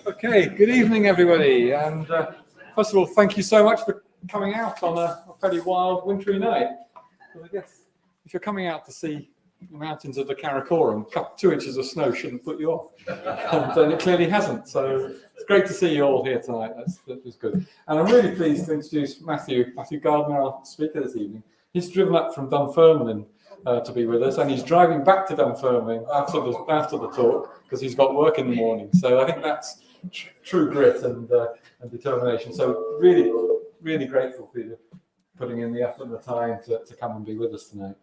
Okay, good evening, everybody. And first of all, thank you so much for coming out on a fairly wild, wintry night. Well, I guess if you're coming out to see the mountains of the Karakoram, 2 inches of snow shouldn't put you off. And it clearly hasn't. So it's great to see you all here tonight. That's good. And I'm really pleased to introduce Matthew Gardiner, our speaker this evening. He's driven up from Dunfermline to be with us, and he's driving back to Dunfermline after the talk because he's got work in the morning. So I think that's true grit and determination. So really, really grateful for you putting in the effort and the time to come and be with us tonight.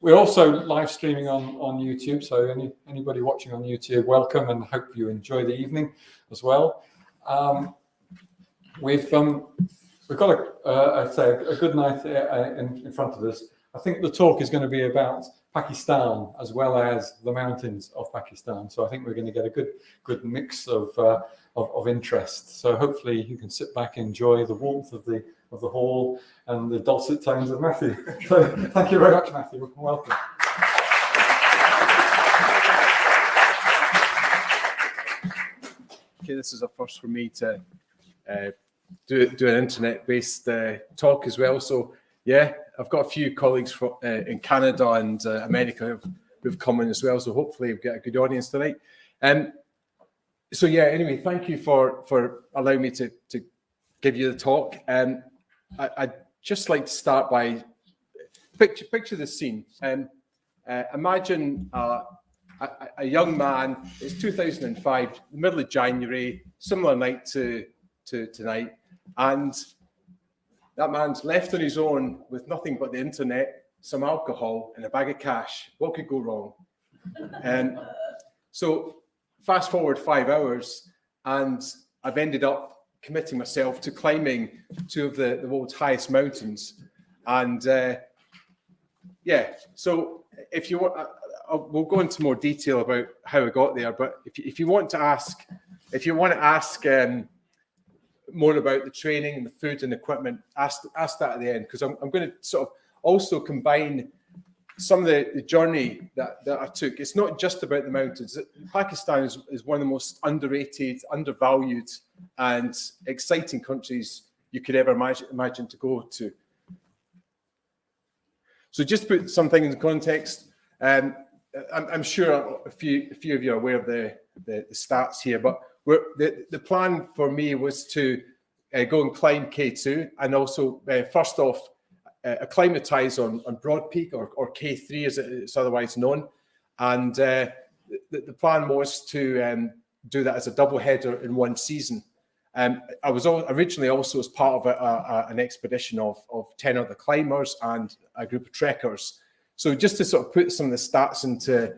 We're also live streaming on YouTube, so anybody watching on YouTube, welcome, and hope you enjoy the evening as well. We've got a good night in front of us. I think the talk is going to be about Pakistan as well as the mountains of Pakistan. So I think we're going to get a good mix of interest. So hopefully you can sit back and enjoy the warmth of the hall and the dulcet tones of Matthew. So thank you very much, Matthew. Welcome. Okay, this is a first for me to do an internet-based talk as well. So yeah, I've got a few colleagues in Canada and America who've come in as well. So hopefully we've got a good audience tonight. So yeah, anyway, thank you for allowing me to give you the talk. I'd just like to start by picture the scene. Imagine a young man. It's 2005, the middle of January, similar night to tonight, and that man's left on his own with nothing but the internet, some alcohol, and a bag of cash. What could go wrong? So fast forward 5 hours, and I've ended up committing myself to climbing 2 of the world's highest mountains. And yeah, so if you want, we'll go into more detail about how I got there. But if you want to ask more about the training and the food and equipment, ask that at the end, because I'm going to sort of also combine some of the journey that I took. It's not just about the mountains. Pakistan is one of the most underrated, undervalued, and exciting countries you could ever imagine to go to. So just to put something in context, I'm sure a few of you are aware of the stats here, but the plan for me was to go and climb K2, and also first off acclimatise on Broad Peak, or K3 as it's otherwise known, and the plan was to do that as a double header in one season. I was originally also as part of an expedition of 10 other climbers and a group of trekkers. So just to sort of put some of the stats into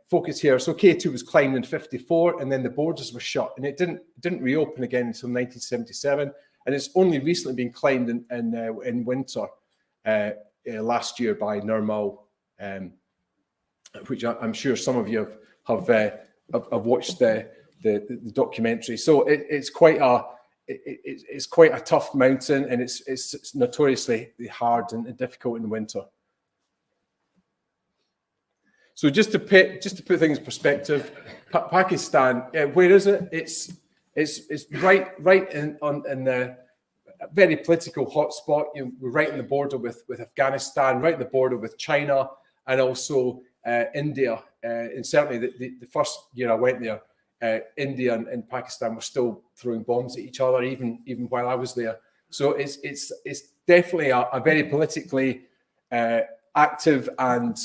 focus here. So K2 was climbed in 1954, and then the borders were shut, and it didn't reopen again until 1977, and it's only recently been climbed in winter last year by Nirmal, which I'm sure some of you have watched the documentary. So it's quite a tough mountain, and it's notoriously hard and difficult in the winter. So just to put things in perspective, Pakistan, where is it? It's right in very political hotspot. We're right on the border with Afghanistan, right on the border with China, and also India. And certainly the first year I went there, India and Pakistan were still throwing bombs at each other, even while I was there. So it's definitely a very politically active and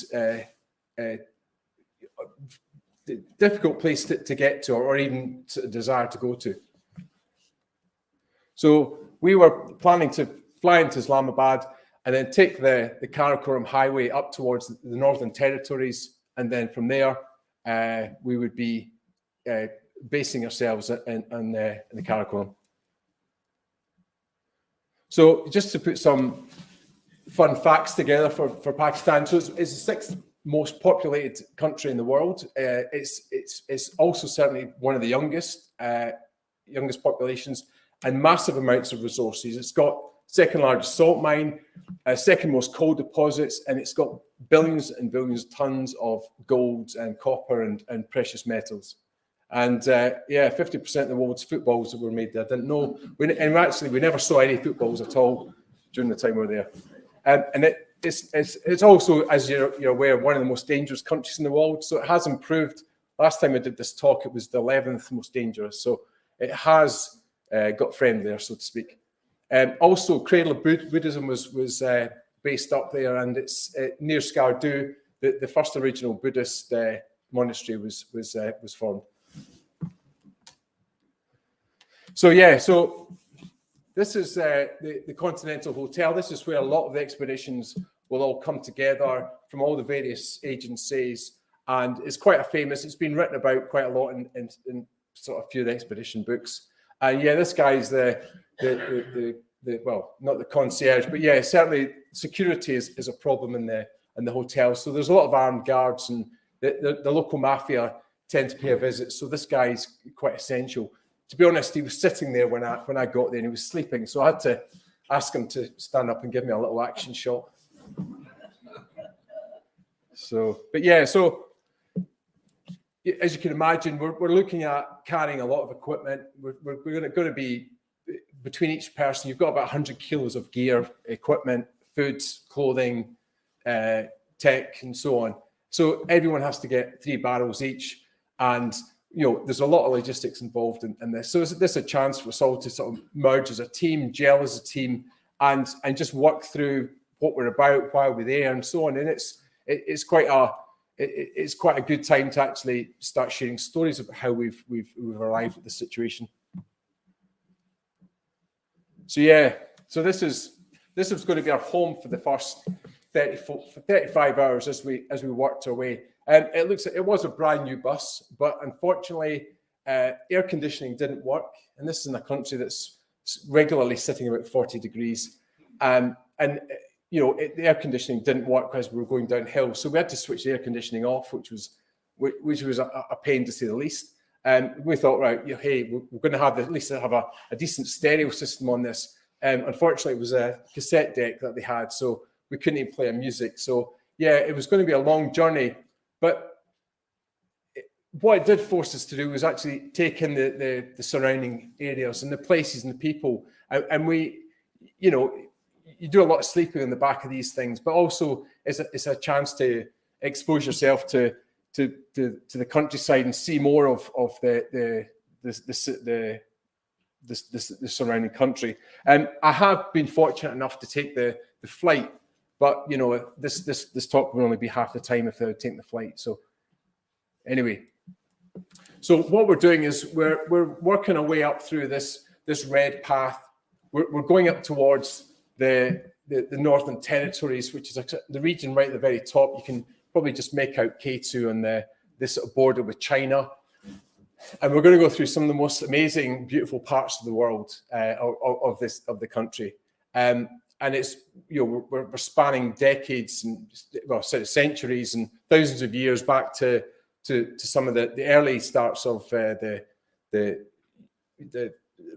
difficult place to get to, or even to desire to go to. So we were planning to fly into Islamabad and then take the Karakoram Highway up towards the Northern Territories, and then from there we would be basing ourselves in the Karakoram. So just to put some fun facts together for Pakistan, so it's the sixth most populated country in the world. It's also certainly one of the youngest populations, and massive amounts of resources. It's got second largest salt mine, second most coal deposits, and it's got billions and billions of tons of gold and copper and precious metals. And 50% of the world's footballs that were made there. I didn't know. We never saw any footballs at all during the time we were there. And it's also, as you're aware, one of the most dangerous countries in the world. So it has improved. Last time I did this talk, it was the 11th most dangerous. So it has got friendlier, so to speak. Also, cradle of Buddhism was based up there, and it's near Skardu. The first original Buddhist monastery was formed. So this is the Continental Hotel. This is where a lot of the expeditions will all come together from all the various agencies, and it's quite famous. It's been written about quite a lot in sort of a few of the expedition books. This guy's the well, not the concierge, but certainly security is a problem in the hotel. So there's a lot of armed guards, and the local mafia tend to pay a visit. So this guy's quite essential. To be honest, he was sitting there when I got there, and he was sleeping. So I had to ask him to stand up and give me a little action shot. So as you can imagine, we're looking at carrying a lot of equipment. We're going to be, between each person, you've got about 100 kilos of gear, equipment, food, clothing, tech, and so on. So everyone has to get 3 barrels each, and there's a lot of logistics involved in this. So this is a chance for us all to sort of merge as a team, gel as a team, and just work through what we're about, why we're there, and so on. And it's quite a good time to actually start sharing stories about how we've arrived at this situation. So this was going to be our home for the first 35 hours as we worked our way. And it was a brand new bus, but unfortunately, air conditioning didn't work. And this is in a country that's regularly sitting about 40 degrees. The air conditioning didn't work as we were going downhill. So we had to switch the air conditioning off, which was a pain to say the least. And we thought, right, hey, we're going to have at least have a decent stereo system on this. Unfortunately, it was a cassette deck that they had, so we couldn't even play music. So it was going to be a long journey. But what it did force us to do was actually take in the surrounding areas and the places and the people. And we, you do a lot of sleeping in the back of these things, but also it's a chance to expose yourself to the countryside and see more of the surrounding country. And I have been fortunate enough to take the flight, but this talk will only be half the time if I would take the flight. So anyway, so what we're doing is we're working our way up through this red path. We're going up towards the Northern Territories, which is the region right at the very top. You can probably just make out K2 on this sort of border with China. And we're going to go through some of the most amazing, beautiful parts of the world of the country. And it's we're spanning decades and centuries and thousands of years back to some of the early starts of the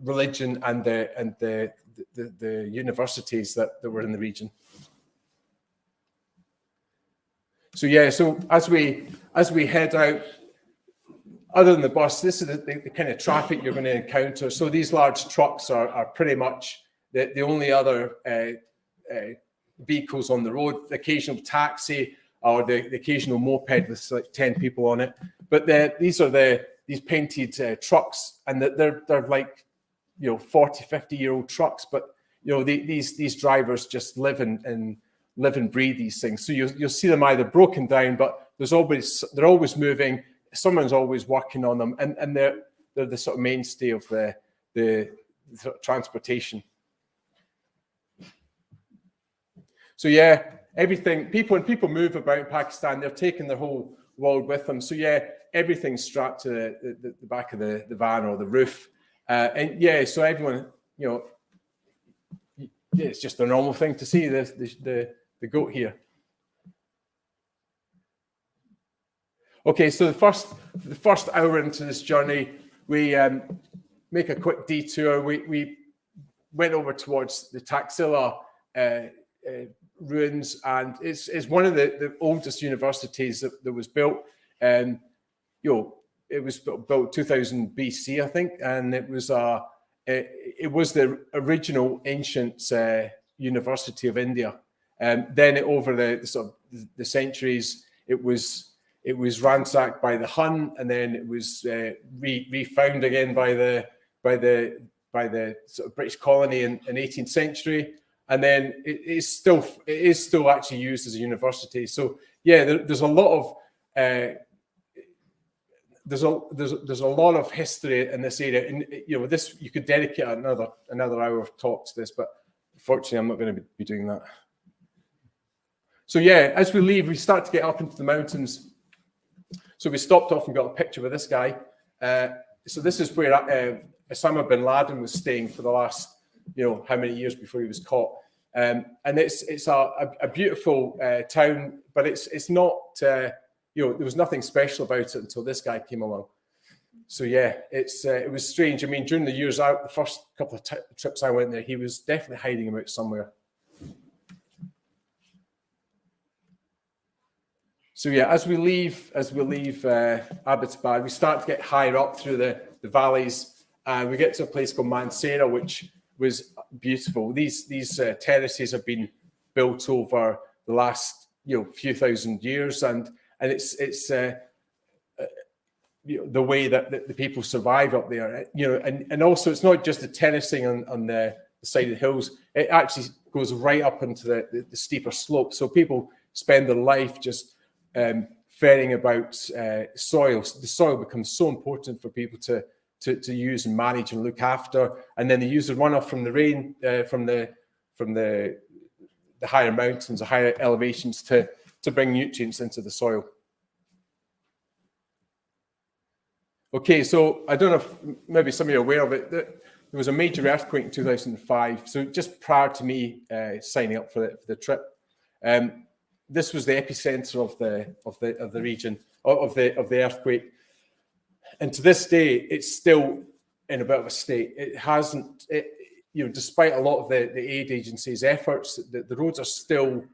religion and the universities that were in the region. So as we head out, other than the bus, this is the kind of traffic you're going to encounter. So these large trucks are pretty much the only other vehicles on the road, the occasional taxi or the occasional moped with like 10 people on it. But these are these painted trucks, and they're like, 40, 50-year-old trucks. But these drivers just live and breathe these things. So you'll see them either broken down, but they're always moving. Someone's always working on them, and they're the sort of mainstay of the sort of transportation. So yeah, everything. When people move about in Pakistan, they're taking their whole world with them. So yeah, everything's strapped to the back of the van or the roof, and yeah, so everyone, it's just a normal thing to see the goat here. Okay, so the first hour into this journey, we make a quick detour. We went over towards the Taxila ruins, and it's one of the oldest universities that was built. It was built 2000 BC, I think, and it was the original ancient university of India. Then over the centuries, it was ransacked by the Hun, and then it was refound again by the sort of British colony in 18th century, and then it is still actually used as a university. So yeah, there's a lot of there's a lot of history in this area, and this you could dedicate another hour of talk to this, but unfortunately I'm not going to be doing that. So yeah, as we leave, we start to get up into the mountains. So we stopped off and got a picture with this guy. So this is where Osama bin Laden was staying for the last, how many years before he was caught. And it's a beautiful town, but it's not, there was nothing special about it until this guy came along. So yeah, it was strange. I mean, during the years out, the first couple of trips I went there, he was definitely hiding about somewhere. So yeah, as we leave Abbotsford, we start to get higher up through the valleys, and we get to a place called Mansehra, which was beautiful. These terraces have been built over the last few thousand years, and it's the way that the people survive up there. And also it's not just the terracing on the side of the hills. It actually goes right up into the steeper slope. So people spend their life just ferrying about soil. The soil becomes so important for people to use and manage and look after, and then they use the runoff from the rain from the higher mountains, the higher elevations to bring nutrients into the soil. Okay, so I don't know if maybe some of you are aware of it. There was a major earthquake in 2005. So just prior to me signing up for the trip. This was the epicenter of the region of the earthquake, and to this day it's still in a bit of a state. It hasn't, despite a lot of the aid agencies' efforts, the roads are still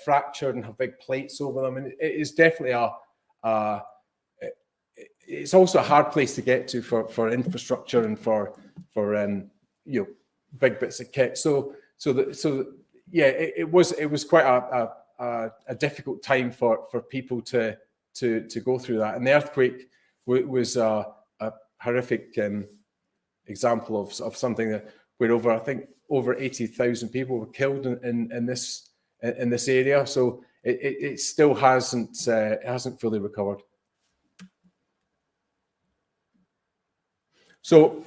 fractured and have big plates over them, and it is definitely it's also a hard place to get to for infrastructure and for big bits of kit. So yeah, it was quite a difficult time for people to go through that, and the earthquake was a horrific example of something where over 80,000 people were killed in this area. So it still hasn't fully recovered. So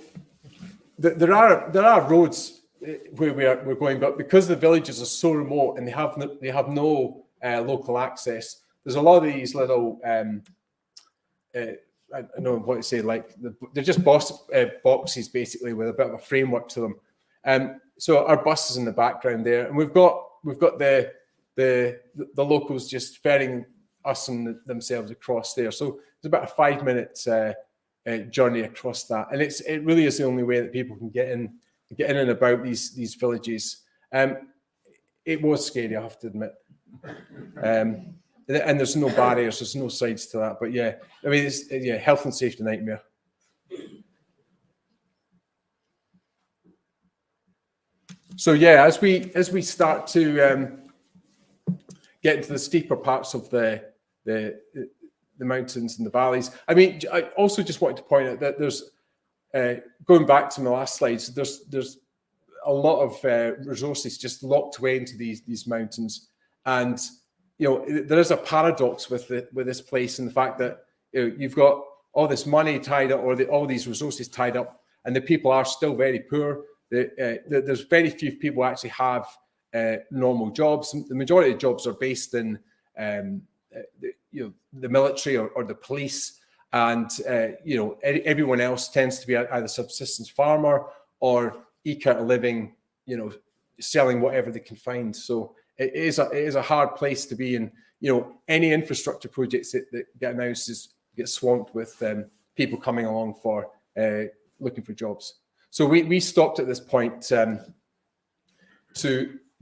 there are roads where we're going, but because the villages are so remote and they have no local access, there's a lot of these little I don't know what to say, like they're just boxes basically with a bit of a framework to them. So our bus is in the background there, and we've got the locals just ferrying us and themselves across there. So it's about a 5-minute journey across that, and it really is the only way that people can get in and about these villages. It was scary, I have to admit. And there's no barriers, there's no sides to that. But yeah, I mean, it's health and safety nightmare. So yeah, as we start to get into the steeper parts of the mountains and the valleys, I mean, I also just wanted to point out that there's going back to my last slides, there's a lot of resources just locked away into these mountains, and there is a paradox with with this place, and the fact that you've got all this money tied up, or all these resources tied up, and the people are still very poor. There's very few people actually have normal jobs. The majority of jobs are based in the military or the police, and everyone else tends to be either subsistence farmer or eke out a living, selling whatever they can find. So it is a hard place to be in. Any infrastructure projects that get announced get swamped with people coming along for looking for jobs. So we stopped at this point to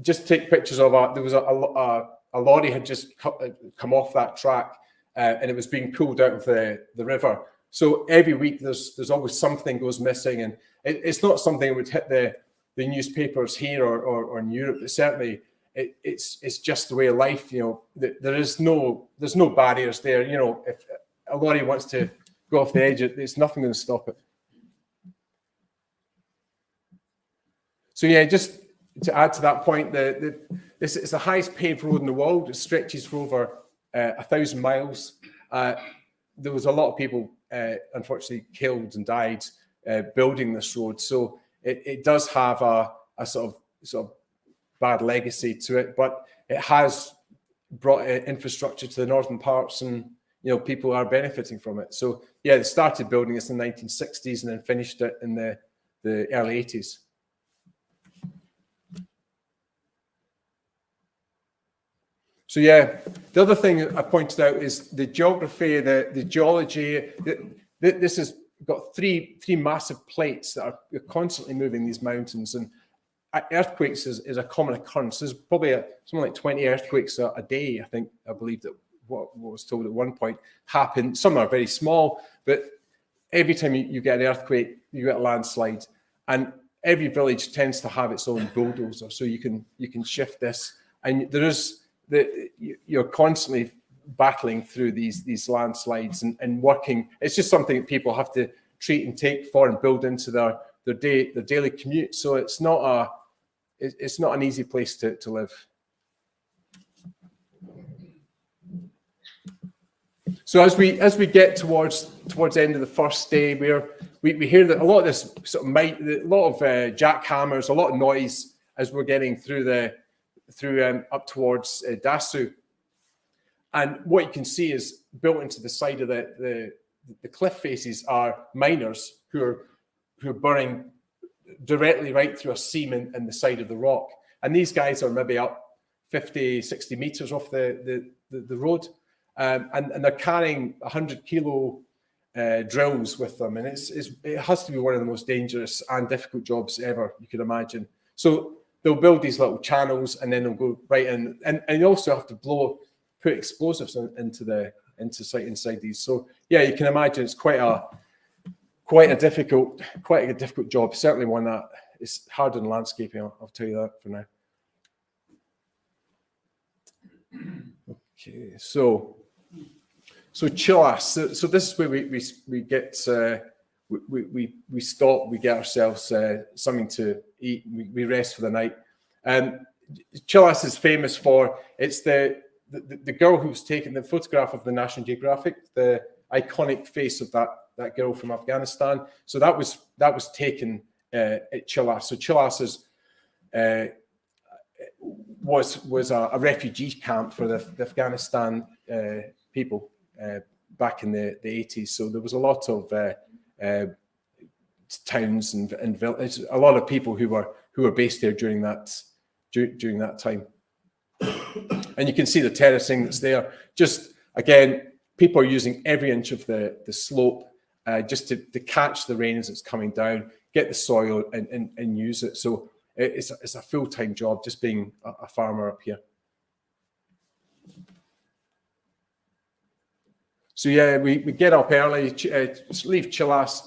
just take pictures of there was a lorry had just come off that track, and it was being pulled out of the river. So every week there's always something goes missing, and it's not something that would hit the newspapers here or in Europe, but certainly it's just the way of life. There's no barriers there. If a lorry wants to go off the edge, there's nothing going to stop it. So yeah, just to add to that point, this is the highest paved road in the world. It stretches for over 1,000 miles. There was a lot of people, unfortunately, killed and died building this road. So it does have a sort of bad legacy to it, but it has brought infrastructure to the northern parts, and people are benefiting from it. So yeah, they started building this in the 1960s and then finished it in the early 80s. So yeah, the other thing I pointed out is the geography, the geology. This has got three massive plates that are constantly moving these mountains, and earthquakes is a common occurrence. There's probably something like 20 earthquakes a day, I believe that what was told at one point happened. Some are very small, but every time you get an earthquake, you get a landslide, and every village tends to have its own bulldozer, so you can shift this, and you're constantly battling through these landslides and working. It's just something that people have to treat and take for and build into their daily commute. So it's not an easy place to live. So as we get towards the end of the first day, we hear that a lot of this a lot of jackhammers, a lot of noise as we're getting through up towards Dasu. And what you can see is built into the side of the cliff faces are miners who are burning directly right through a seam in the side of the rock. And these guys are maybe up 50, 60 meters off the road. And they're carrying 100-kilo drills with them. And it has to be one of the most dangerous and difficult jobs ever you could imagine. So they'll build these little channels, and then they'll go right in. And you also have to put explosives inside these. So yeah, you can imagine it's quite a difficult job. Certainly one that is hard in landscaping. I'll tell you that for now. Okay, so Chilas. So this is where we get we stop. We get ourselves something to eat. We rest for the night. Chilas is famous for the girl who's taken the photograph of the National Geographic, the iconic face of that girl from Afghanistan. So that was taken at Chilas. So Chilas was a refugee camp for the Afghanistan people back in the 80s. So there was a lot of towns and villages, a lot of people who were based there during that time. And you can see the terracing that's there. Just again, people are using every inch of the slope just to catch the rain as it's coming down, get the soil and use it. So it's a full-time job just being a farmer up here. So yeah, we get up early, leave Chilas,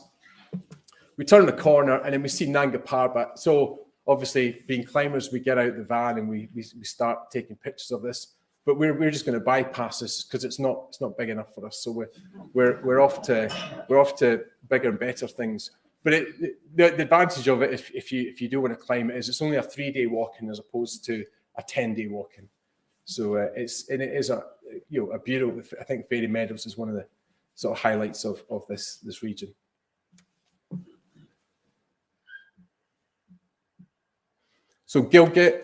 we turn the corner, and then we see Nanga Parbat. So obviously, being climbers, we get out the van and we start taking pictures of this. But we're just going to bypass this because it's not big enough for us. So we're off to bigger and better things. But the advantage of it, if you do want to climb it, is it's only a 3-day walk-in as opposed to a 10-day walk-in. So it is a beautiful. I think Fairy Meadows is one of the sort of highlights of this region. So Gilgit,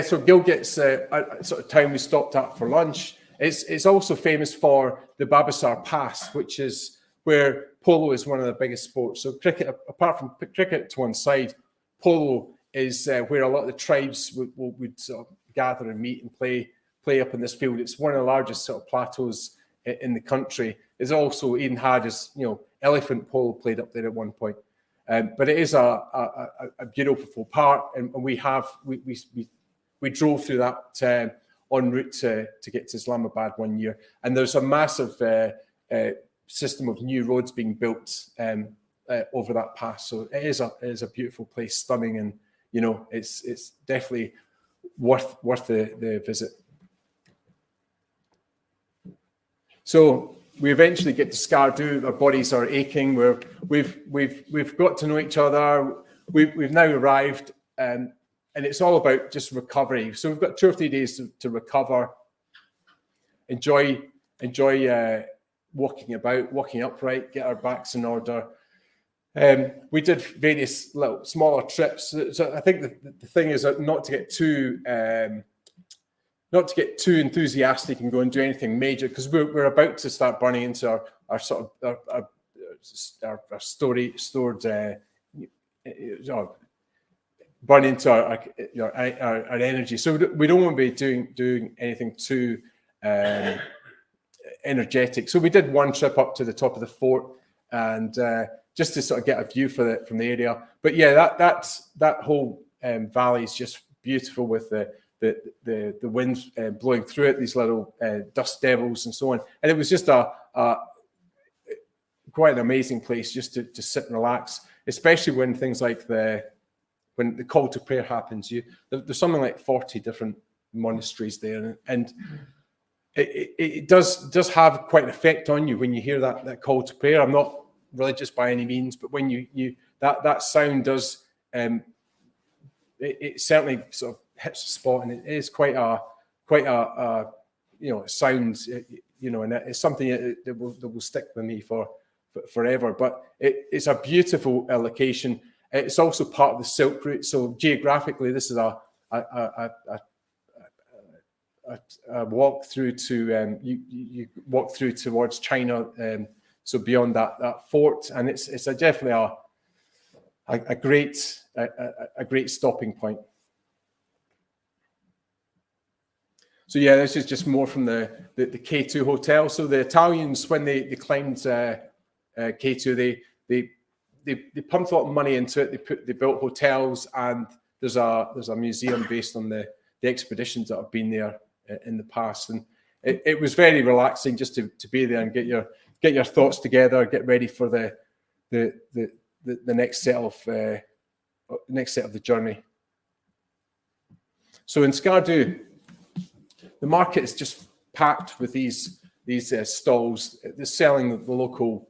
so Gilgit's a sort of town we stopped at for lunch. It's also famous for the Babasar Pass, which is where polo is one of the biggest sports. So cricket, apart from cricket to one side, polo is where a lot of the tribes would sort of gather and meet and play up in this field. It's one of the largest sort of plateaus in the country. It's also even had elephant polo played up there at one point. But it is a beautiful part, and we drove through that en route to get to Islamabad one year. And there's a massive system of new roads being built over that pass. So it is a beautiful place, stunning, and it's definitely worth the visit. So we eventually get to Skardu. Our bodies are aching. We've got to know each other. We've now arrived, and it's all about just recovery. So we've got 2 or 3 days to recover, enjoy walking about, walking upright, get our backs in order. We did various little smaller trips. So I think the thing is not to get too enthusiastic and go and do anything major, because we're about to start burning into our sort of our stored burn into our energy. So we don't want to be doing anything too energetic. So we did one trip up to the top of the fort, and just to sort of get a view from the area. But yeah, that whole valley is just beautiful with the wind blowing through it, these little dust devils and so on. And it was just quite an amazing place just to sit and relax, especially when things like when the call to prayer happens. There's something like 40 different monasteries there, and it does have quite an effect on you when you hear that call to prayer. I'm not religious by any means, but when you that sound does it certainly sort of hits the spot, and it is quite a sound, and it's something that will stick with me forever. But it's a beautiful location. It's also part of the Silk Route. So geographically, this is a walk through to you walk through towards China. So beyond that fort, and it's definitely a great stopping point. So yeah, this is just more from the K2 hotel. So the Italians, when they climbed K2, they pumped a lot of money into it. They built hotels, and there's a museum based on the expeditions that have been there in the past. And it was very relaxing just to be there and get your thoughts together, get ready for the next set of the journey. So in Skardu, the market is just packed with these stalls. They're selling the local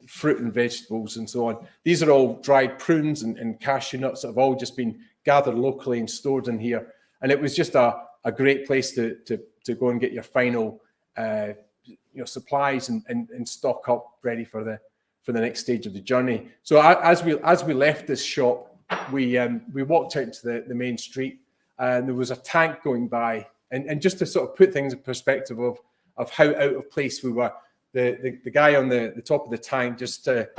fruit and vegetables and so on. These are all dried prunes and cashew nuts that have all just been gathered locally and stored in here. And it was just a great place to go and get your final supplies and stock up ready for the next stage of the journey. So as we left this shop, we walked out into the main street, and there was a tank going by, and just to sort of put things in perspective of how out of place we were, the guy on the top of the tank just stopped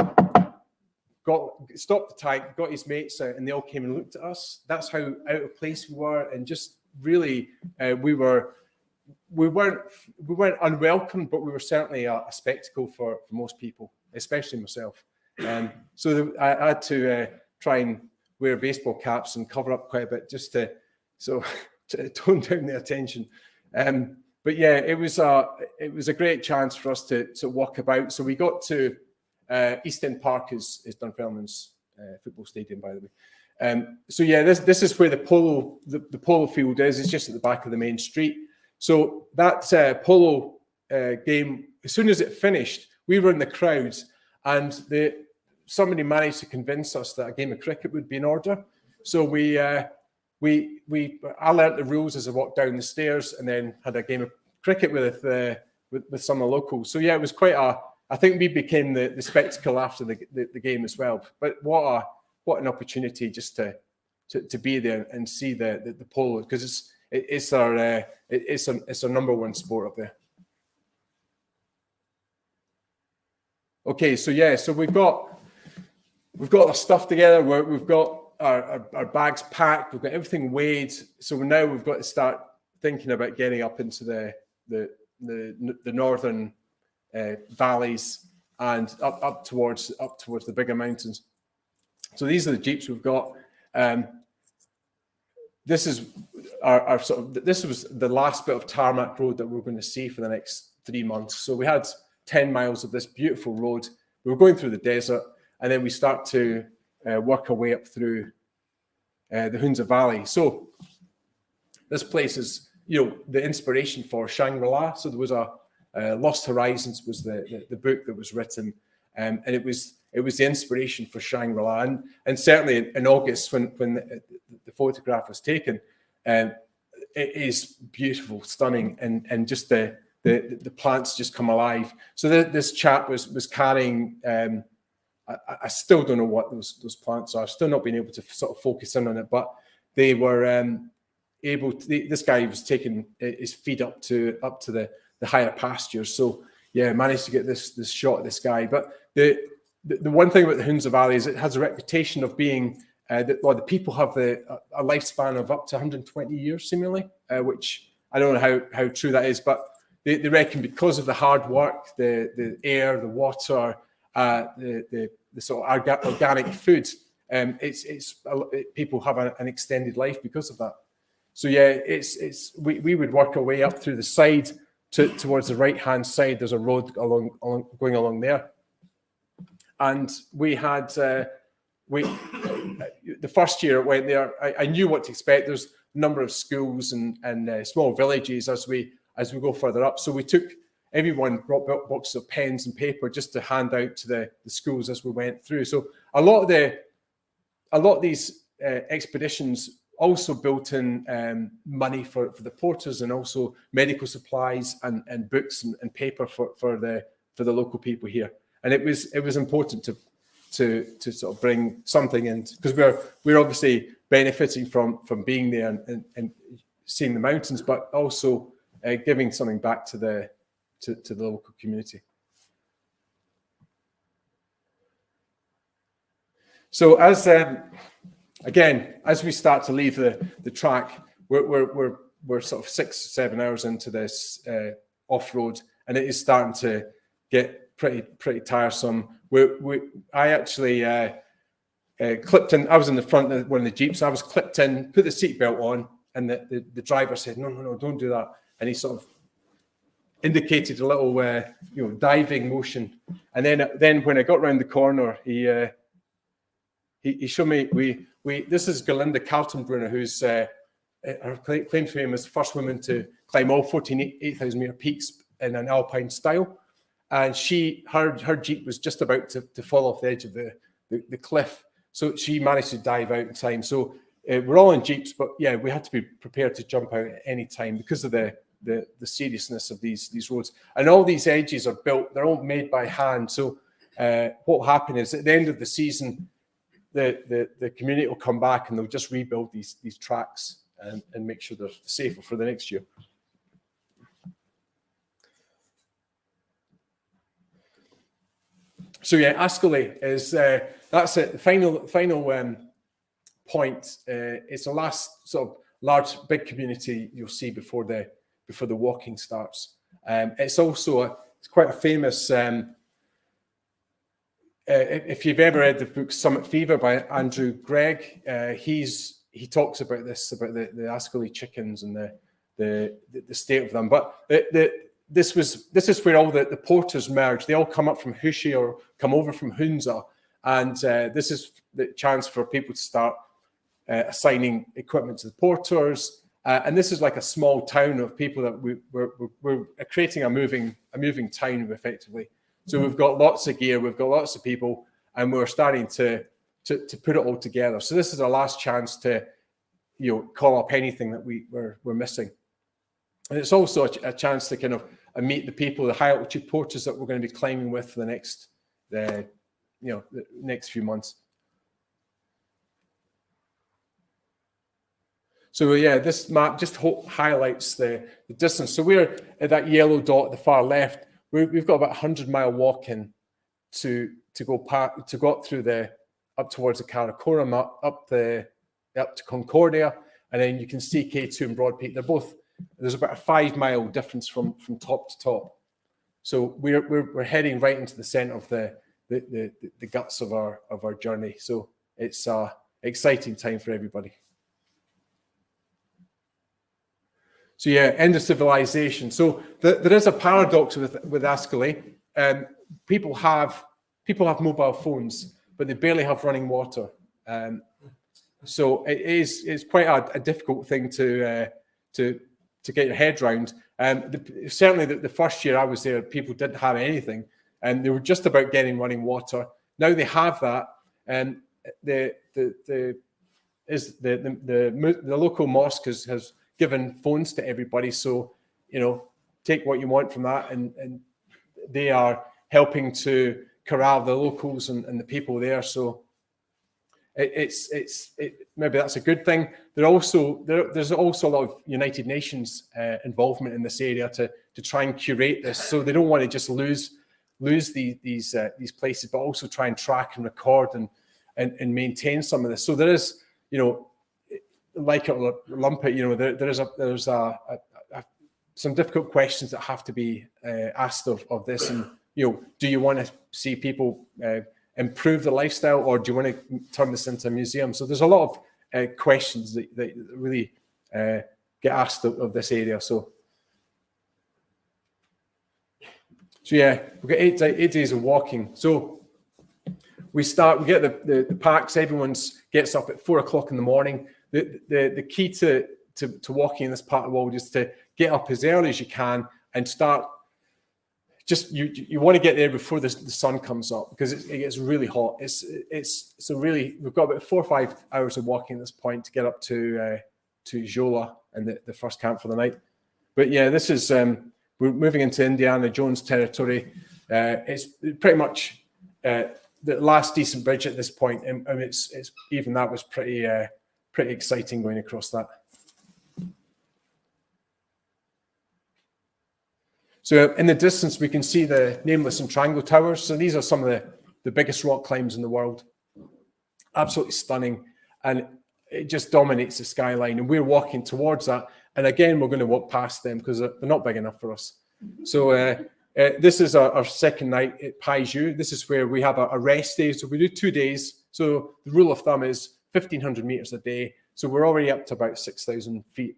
the tank, got his mates out, and they all came and looked at us. That's how out of place we were, and just really we weren't unwelcome, but we were certainly a spectacle for most people, especially myself. So I had to try and wear baseball caps and cover up quite a bit just to tone down the attention. But yeah, it was a great chance for us to walk about. So we got to East End Park, is Dunfermline's football stadium, by the way. So yeah, this is where the polo field is. It's just at the back of the main street. So that polo game, as soon as it finished, we were in the crowds, and somebody managed to convince us that a game of cricket would be in order. So I learnt the rules as I walked down the stairs, and then had a game of cricket with some of the locals. So yeah, it was quite I think we became the spectacle after the game as well. But what an opportunity just to be there and see the polo, because it's our number one sport up there. Okay, so yeah, so we've got our stuff together. We've got our bags packed. We've got everything weighed. So now we've got to start thinking about getting up into the northern valleys and up towards the bigger mountains. So these are the jeeps we've got. This is this was the last bit of tarmac road that we're going to see for the next 3 months. So we had 10 miles of this beautiful road. We were going through the desert, and then we start to work our way up through the Hunza Valley. So this place is, the inspiration for Shangri-La. So there was Lost Horizons was the book that was written, and it was the inspiration for Shangri-La. And certainly in August, when the photograph was taken, it is beautiful, stunning, and just the plants just come alive. So this chap was carrying. I still don't know what those plants are. I've still not been able to sort of focus in on it, but they were able to. This guy was taking his feed up to the higher pastures. So yeah, managed to get this shot of this guy. But the one thing about the Hunza Valley is it has a reputation of being the people have a lifespan of up to 120 years, seemingly, which I don't know how true that is, but they reckon because of the hard work, the air, the water, the sort of organic food, people have an extended life because of that. So yeah, we would work our way up through the side towards the right hand side. There's a road going along there, and we had the first year I went there. I knew what to expect. There's a number of schools and small villages as we go further up. So everyone brought boxes of pens and paper just to hand out to the schools as we went through. So a lot of these expeditions also built in money for the porters, and also medical supplies and books and paper for the local people here. And it was important to sort of bring something in, because we're obviously benefiting from being there and seeing the mountains, but also giving something back to the local community. So as we start to leave the track, we're sort of 6-7 hours into this off-road, and it is starting to get pretty tiresome. I actually clipped in. I was in the front of one of the jeeps. I was clipped in, put the seatbelt on, and the driver said, "No, don't do that." And he sort of indicated a little, diving motion. And then when I got round the corner, he showed me. This is Gerlinde Kaltenbrunner, who's her claim to fame as the first woman to climb all 14 8,000 meter peaks in an alpine style. And her jeep was just about to fall off the edge of the cliff, so she managed to dive out in time. So we're all in jeeps, but yeah, we had to be prepared to jump out at any time because of the seriousness of these roads. And all these edges are built; they're all made by hand. So what will happen is at the end of the season, the community will come back and they'll just rebuild these tracks and make sure they're safer for the next year. So yeah, Ascoli is that's it. The final point. It's the last sort of large big community you'll see before the walking starts. It's also it's quite a famous. If you've ever read the book Summit Fever by Andrew Gregg, he talks about this, about the Ascoli chickens and the state of them. But this is where all the porters merge. They all come up from Hushi or come over from Hunza, And this is the chance for people to start assigning equipment to the porters. And this is like a small town of people that we're creating a moving town effectively. So we've got lots of gear, we've got lots of people, and we're starting to put it all together. So this is our last chance to, call up anything that we're missing. And it's also a chance to kind of meet the people, the high altitude porters that we're going to be climbing with for the next few months. So yeah, this map just highlights the distance. So we're at that yellow dot at the far left. We've got about 100-mile walking to go up through up towards the Karakoram, up to Concordia, and then you can see K2 and Broad Peak. There's about a 5-mile difference from top to top. So we're heading right into the center of the guts of our journey. So it's an exciting time for everybody. So yeah, end of civilization. So there is a paradox with Ascoli. People have mobile phones, but they barely have running water. So it's quite a difficult thing to get your head around. Certainly the first year I was there, people didn't have anything, and they were just about getting running water. Now they have that, and the local mosque has given phones to everybody. So take what you want from that, and they are helping to corral the locals and the people there. So maybe that's a good thing. There's also a lot of United Nations involvement in this area to try and curate this. So they don't want to just lose these places, but also try and track and record and maintain some of this. So there is, like it or lump it, there's some difficult questions that have to be asked of this. And do you want to see people improve the lifestyle, or do you want to turn this into a museum? So there's a lot of questions that really get asked of this area. So yeah, we've got 8 days of walking. So we get the packs. Everyone gets up at 4 o'clock in the morning. The key to walking in this part of the world is to get up as early as you can and start. Just you want to get there before the sun comes up, because it gets really hot. We've got about 4 or 5 hours of walking at this point to get up to Jola and the first camp for the night. But yeah, this is we're moving into Indiana Jones territory. It's pretty much the last decent bridge at this point, and it's even that was pretty exciting going across that. So in the distance, we can see the Nameless and Triangle Towers. So these are some of the biggest rock climbs in the world. Absolutely stunning. And it just dominates the skyline. And we're walking towards that. And again, we're going to walk past them because they're not big enough for us. So this is our second night at Paiju. This is where we have a rest day. So we do 2 days. So the rule of thumb is 1,500 meters a day. So we're already up to about 6,000 feet.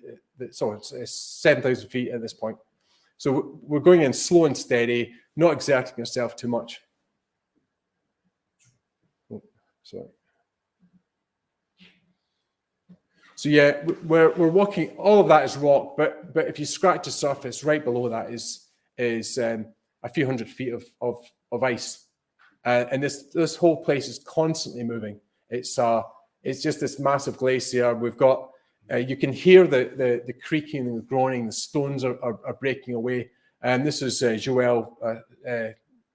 So it's 7,000 feet at this point. So we're going in slow and steady, not exerting yourself too much. Oh, sorry. So yeah, we're walking. All of that is rock, but if you scratch the surface, right below that is a few hundred feet of ice, and this whole place is constantly moving. It's just this massive glacier. We've got. You can hear the creaking and the groaning. The stones are breaking away. And this is Joel,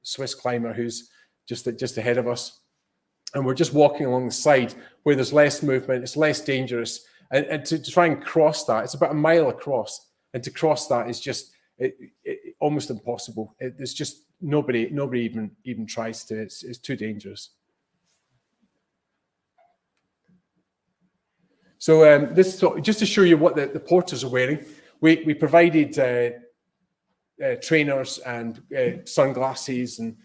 Swiss climber, who's just ahead of us. And we're just walking along the side where there's less movement. It's less dangerous. And to try and cross that, it's about a mile across. And to cross that is just almost impossible. It's just nobody even tries to. It's too dangerous. So just to show you what the porters are wearing, we provided trainers and sunglasses and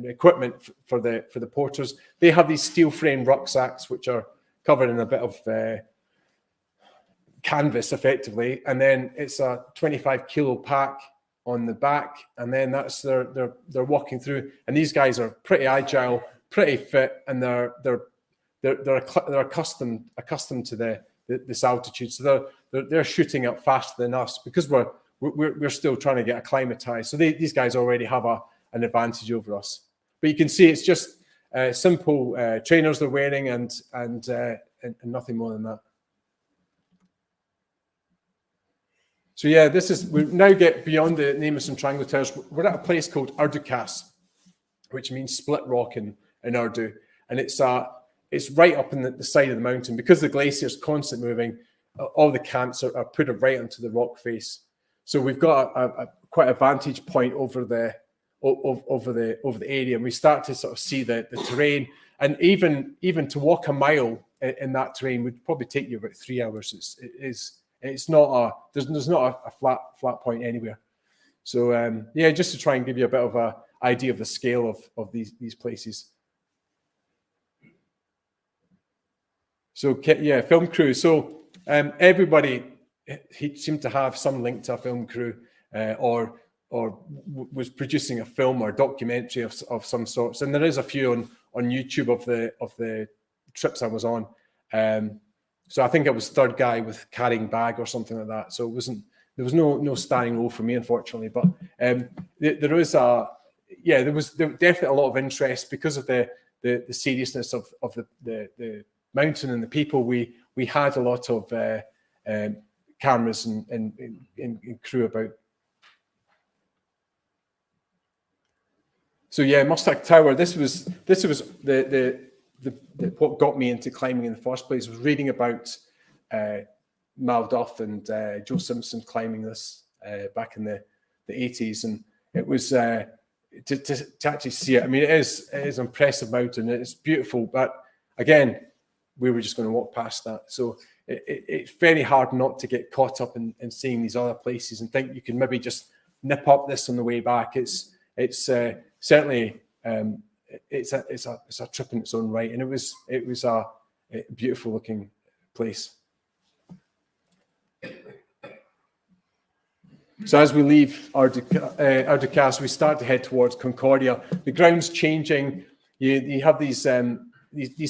equipment for the porters. They have these steel frame rucksacks which are covered in a bit of canvas effectively, and then it's a 25 kilo pack on the back, and then that's they're walking through. And these guys are pretty agile. pretty fit, and they're accustomed to this altitude, so they're shooting up faster than us because we're still trying to get acclimatized. So these guys already have an advantage over us. But you can see it's just simple trainers they're wearing and nothing more than that. So yeah, we now get beyond the Nemus and Triangle Towers. We're at a place called Urdukas, which means split rock in Urdu, and it's right up in the side of the mountain. Because the glacier is constantly moving, all the camps are put right onto the rock face. So we've got a quite a vantage point over the area, and we start to sort of see the terrain. And even to walk a mile in that terrain would probably take you about 3 hours. There's not a flat point anywhere. So yeah, just to try and give you a bit of an idea of the scale of these places. So yeah, film crew. So everybody he seemed to have some link to a film crew or was producing a film or documentary of some sorts. And there is a few on YouTube of the trips I was on. So I think I was third guy with carrying bag or something like that. So there was no standing role for me, unfortunately. But there was definitely a lot of interest because of the seriousness of the mountain and the people. We had a lot of cameras and crew about. So yeah, Mustang Tower. This was the what got me into climbing in the first place. Was reading about Mal Duff and Joe Simpson climbing this back in the 80s, and it was to actually see it. I mean, it is an impressive mountain. It's beautiful, but again, we were just going to walk past that. So it's very hard not to get caught up in seeing these other places and think you can maybe just nip up this on the way back. It's certainly it's a trip in its own right, and it was a beautiful looking place. So as we leave Urdukas, we start to head towards Concordia. The ground's changing. You have these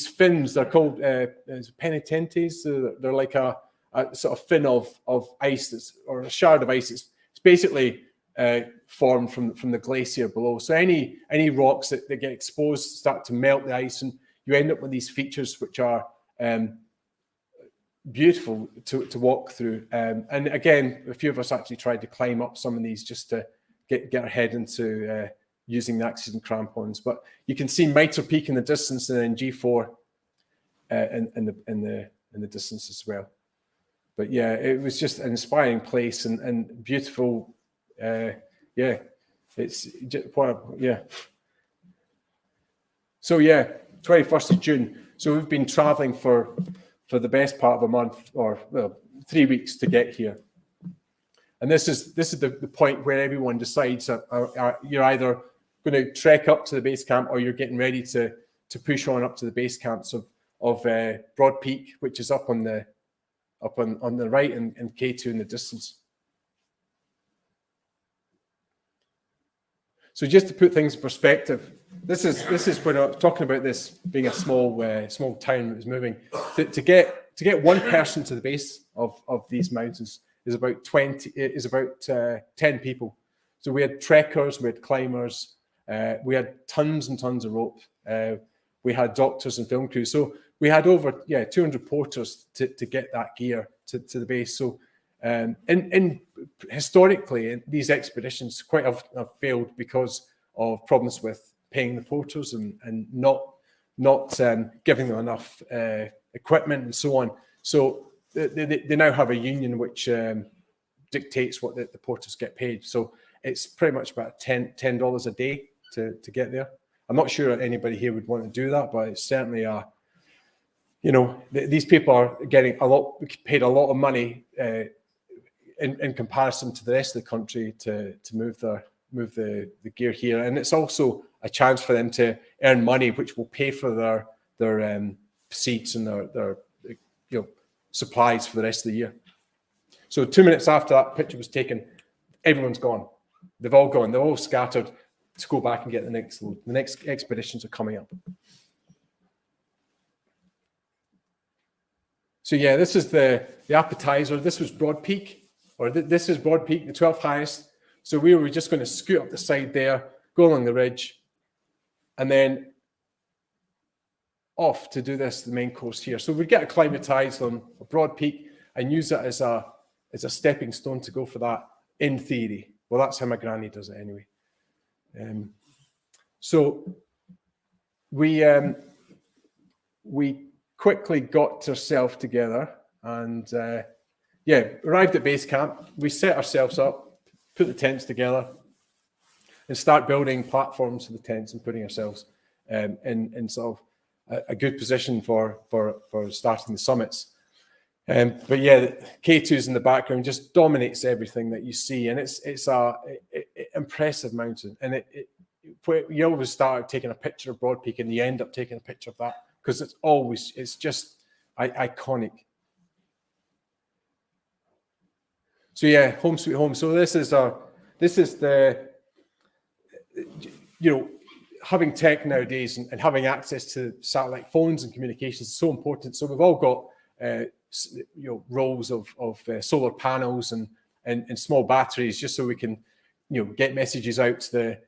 fins. They're called penitentes. They're like a sort of fin of ice, or a shard of ice. It's basically formed from the glacier below. So any rocks that get exposed start to melt the ice, and you end up with these features which are beautiful to walk through. And again, a few of us actually tried to climb up some of these just to get our head into using the axes and crampons. But you can see Mitre Peak in the distance, and then G4 in the distance as well. But yeah, it was just an inspiring place and beautiful. Yeah, it's just, yeah. So yeah, 21st of June. So we've been traveling for the best part of a month, or 3 weeks to get here. And this is the point where everyone decides you're either going to trek up to the base camp, or you're getting ready to push on up to the base camps of Broad Peak, which is up on the right, and K2 in the distance. So just to put things in perspective, this is when I was talking about this being a small town that was moving. To get one person to the base of these mountains is about 10 people. So we had trekkers, we had climbers, we had tons and tons of rope, we had doctors and film crews. So we had over 200 porters to get that gear to the base. So historically, these expeditions quite have failed because of problems with paying the porters and not giving them enough equipment and so on. So they now have a union which dictates what the porters get paid. So it's pretty much about $10 a day to get there. I'm not sure anybody here would want to do that, but it's certainly these people are getting paid a lot of money in comparison to the rest of the country to move the gear here. And it's also a chance for them to earn money, which will pay for their seats and their supplies for the rest of the year. So 2 minutes after that picture was taken, everyone's gone. They've all gone. They're all scattered. to go back and get the next load. The next expeditions are coming up. So yeah, this is the appetizer. This was Broad Peak, or this is Broad Peak, the 12th highest. So we were just going to scoot up the side there, go along the ridge, and then off to do this, the main course here. So we'd get acclimatized on a Broad Peak and use it as a stepping stone to go for that, in theory. Well, that's how my granny does it anyway. So we quickly got ourselves together and arrived at base camp. We set ourselves up, put the tents together, and start building platforms for the tents and putting ourselves in sort of a good position for starting the summits. But yeah, K2's in the background, just dominates everything that you see, and it's a impressive mountain. And you always start taking a picture of Broad Peak, and you end up taking a picture of that because it's just iconic. So yeah, home sweet home. So this is the, having tech nowadays and having access to satellite phones and communications is so important. So we've all got rolls of solar panels and small batteries, just so we can get messages out to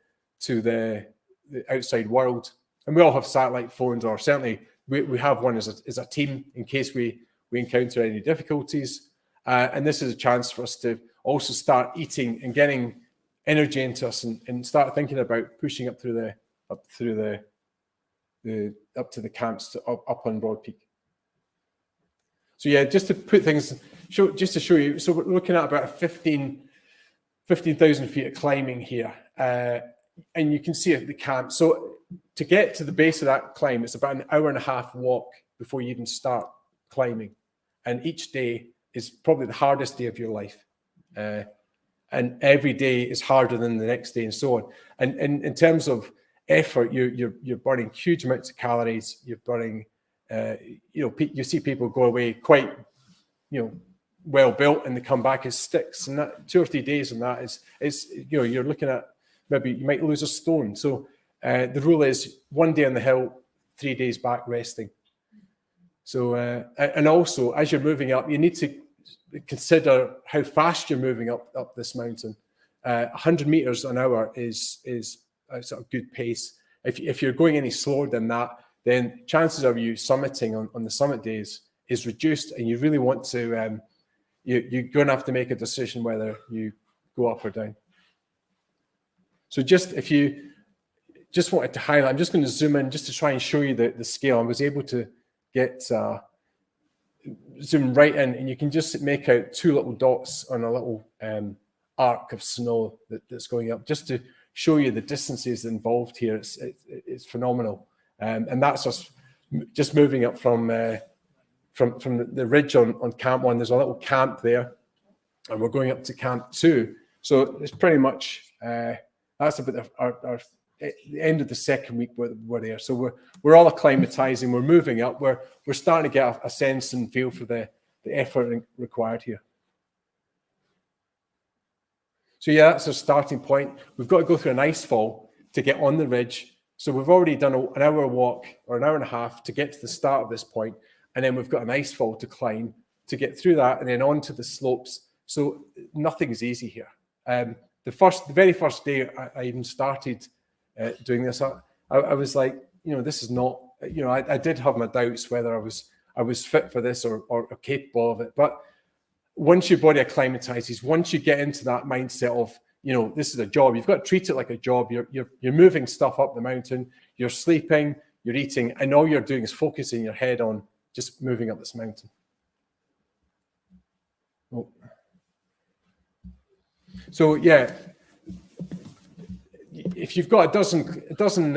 the outside world. And we all have satellite phones, or certainly we have one as a team in case we encounter any difficulties. And this is a chance for us to also start eating and getting energy into us and start thinking about pushing up to the camps up on Broad Peak. So yeah, just to put things, just to show you, so we're looking at about 15,000 feet of climbing here. And you can see at the camp. So to get to the base of that climb, it's about an hour and a half walk before you even start climbing. And each day is probably the hardest day of your life. And every day is harder than the next day, and so on. And in terms of effort, you're burning huge amounts of calories. You're burning, you see people go away quite, well built, and they come back as sticks. And that 2 or 3 days, and that is you're looking at maybe you might lose a stone. So the rule is 1 day on the hill, 3 days back resting. So and also as you're moving up, you need to consider how fast you're moving up this mountain. 100 meters an hour is a sort of good pace. If you're going any slower than that, then chances of you summiting on the summit days is reduced, and you really want to you're going to have to make a decision whether you go up or down. So if you just wanted to highlight, I'm just going to zoom in just to try and show you the scale. I was able to get zoom right in, and you can just make out 2 little dots on a little arc of snow that's going up, just to show you the distances involved here. It's phenomenal, and that's us just moving up from the ridge on Camp 1. There's a little camp there, and we're going up to Camp 2. So it's pretty much that's about the end of the second week we're there. So we're all acclimatizing. We're moving up. We're starting to get a sense and feel for the effort required here. So yeah, that's our starting point. We've got to go through an ice fall to get on the ridge. So we've already done an hour walk or an hour and a half to get to the start of this point, and then we've got an ice fall to climb to get through that, and then onto the slopes. So nothing's easy here. The very first day I even started doing this, I was like, this is not, I did have my doubts whether I was fit for this or capable of it. But once your body acclimatizes, once you get into that mindset of, this is a job, you've got to treat it like a job. You're moving stuff up the mountain, you're sleeping, you're eating, and all you're doing is focusing your head on just moving up this mountain. Oh. So yeah, if you've got a dozen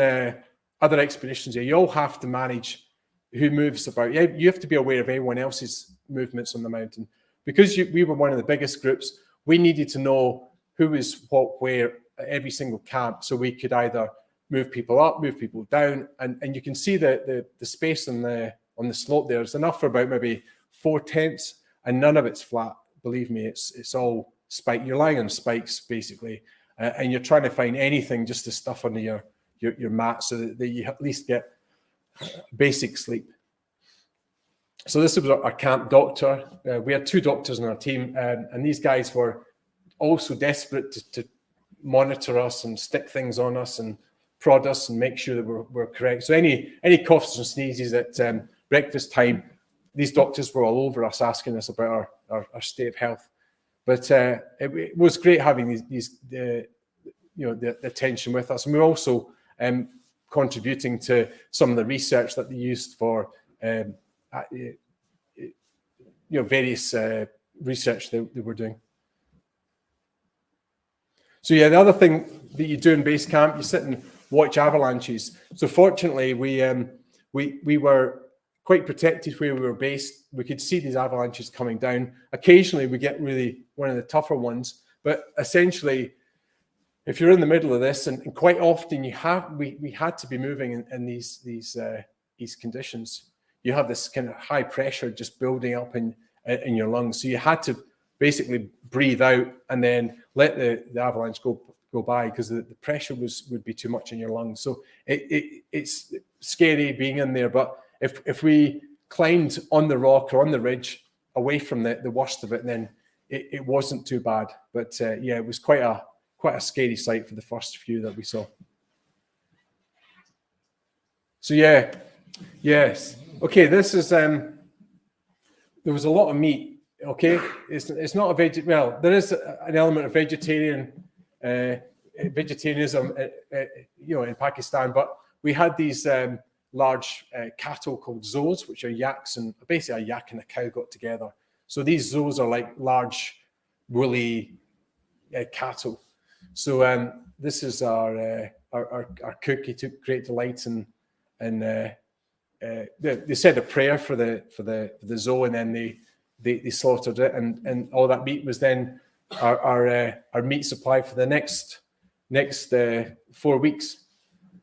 other expeditions here, you all have to manage who moves about. You have to be aware of everyone else's movements on the mountain. Because we were one of the biggest groups, we needed to know who was what, where at every single camp, so we could either move people up, move people down, and you can see the space on the slope there is enough for about maybe 4 tents, and none of it's flat. Believe me, it's all spike. You're lying on spikes basically, and you're trying to find anything just to stuff under your mat so that you at least get basic sleep. So this was our camp doctor. We had 2 doctors on our team, and these guys were also desperate to monitor us and stick things on us and prod us and make sure that we're correct. So any coughs and sneezes at breakfast time, these doctors were all over us asking us about our state of health. But it was great having these the attention with us, and we're also contributing to some of the research that they used for various research they were doing. So yeah, the other thing that you do in base camp, you sit and watch avalanches. So fortunately, we were quite protected where we were based. We could see these avalanches coming down. Occasionally, we get really one of the tougher ones, but essentially, if you're in the middle of this, and quite often we had to be moving in these conditions. You have this kind of high pressure just building up in your lungs, so you had to basically breathe out and then let the avalanche go by, because the pressure would be too much in your lungs. So it's scary being in there, but if we climbed on the rock or on the ridge away from the worst of it, then it wasn't too bad. But yeah, it was quite a scary sight for the first few that we saw. So yeah, yes, okay. This is there was a lot of meat. Okay, it's not a well, there is an element of vegetarianism, in Pakistan, but we had these large cattle called zoos, which are yaks, and basically a yak and a cow got together. So these zoos are like large, woolly cattle. So this is our cook. He took great delight in they said a prayer for the zoo, and then they slaughtered it, and all that meat was then our meat supply for the next 4 weeks.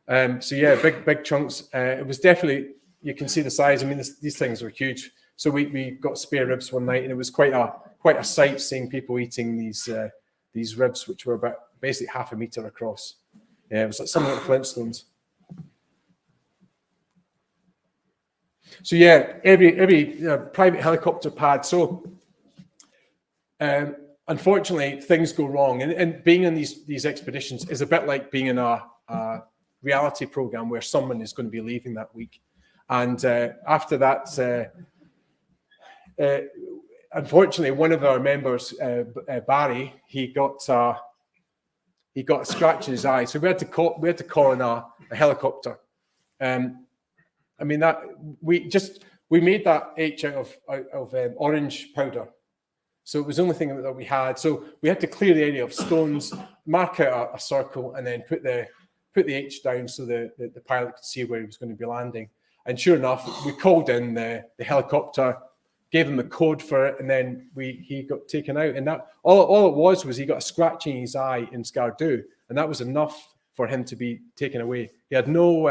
So yeah, big chunks. It was definitely, you can see the size. I mean, these things are huge. So we got spare ribs one night, and it was quite a sight seeing people eating these ribs, which were about basically half a meter across. Yeah, it was like something like Flintstones. So yeah, every private helicopter pad. So unfortunately, things go wrong, and being in these expeditions is a bit like being in a reality program where someone is going to be leaving that week. And after that, unfortunately, one of our members, Barry, he got a scratch in his eye, so we had to call in a helicopter. I mean, that we made that H out of orange powder, so it was the only thing that we had. So we had to clear the area of stones, mark out a circle, and then put the H down so the pilot could see where he was going to be landing. And sure enough, we called in the helicopter, gave him the code for it, and then he got taken out. And that all it was he got a scratch in his eye in Skardu, and that was enough for him to be taken away. He had no.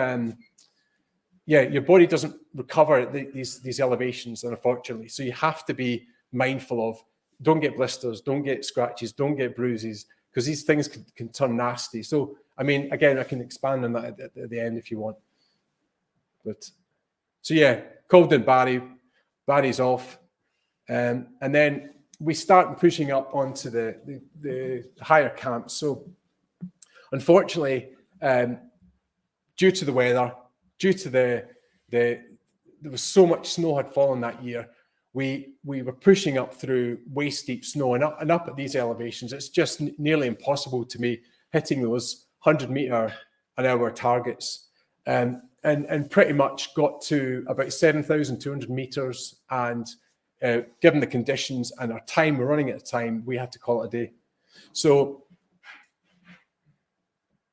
Your body doesn't recover at these elevations, unfortunately. So you have to be mindful of, don't get blisters, don't get scratches, don't get bruises, because these things can turn nasty. So, I mean, again, I can expand on that at the end if you want. But so yeah, called in Barry. Barry's off, and then we start pushing up onto the higher camps. So, unfortunately, due to the weather, due to there was so much snow had fallen that year, we were pushing up through waist deep snow and up at these elevations. It's just nearly impossible to me hitting those 100-meter-an-hour targets, and pretty much got to about 7,200 meters. And given the conditions and our time, we're running at a time, we had to call it a day. So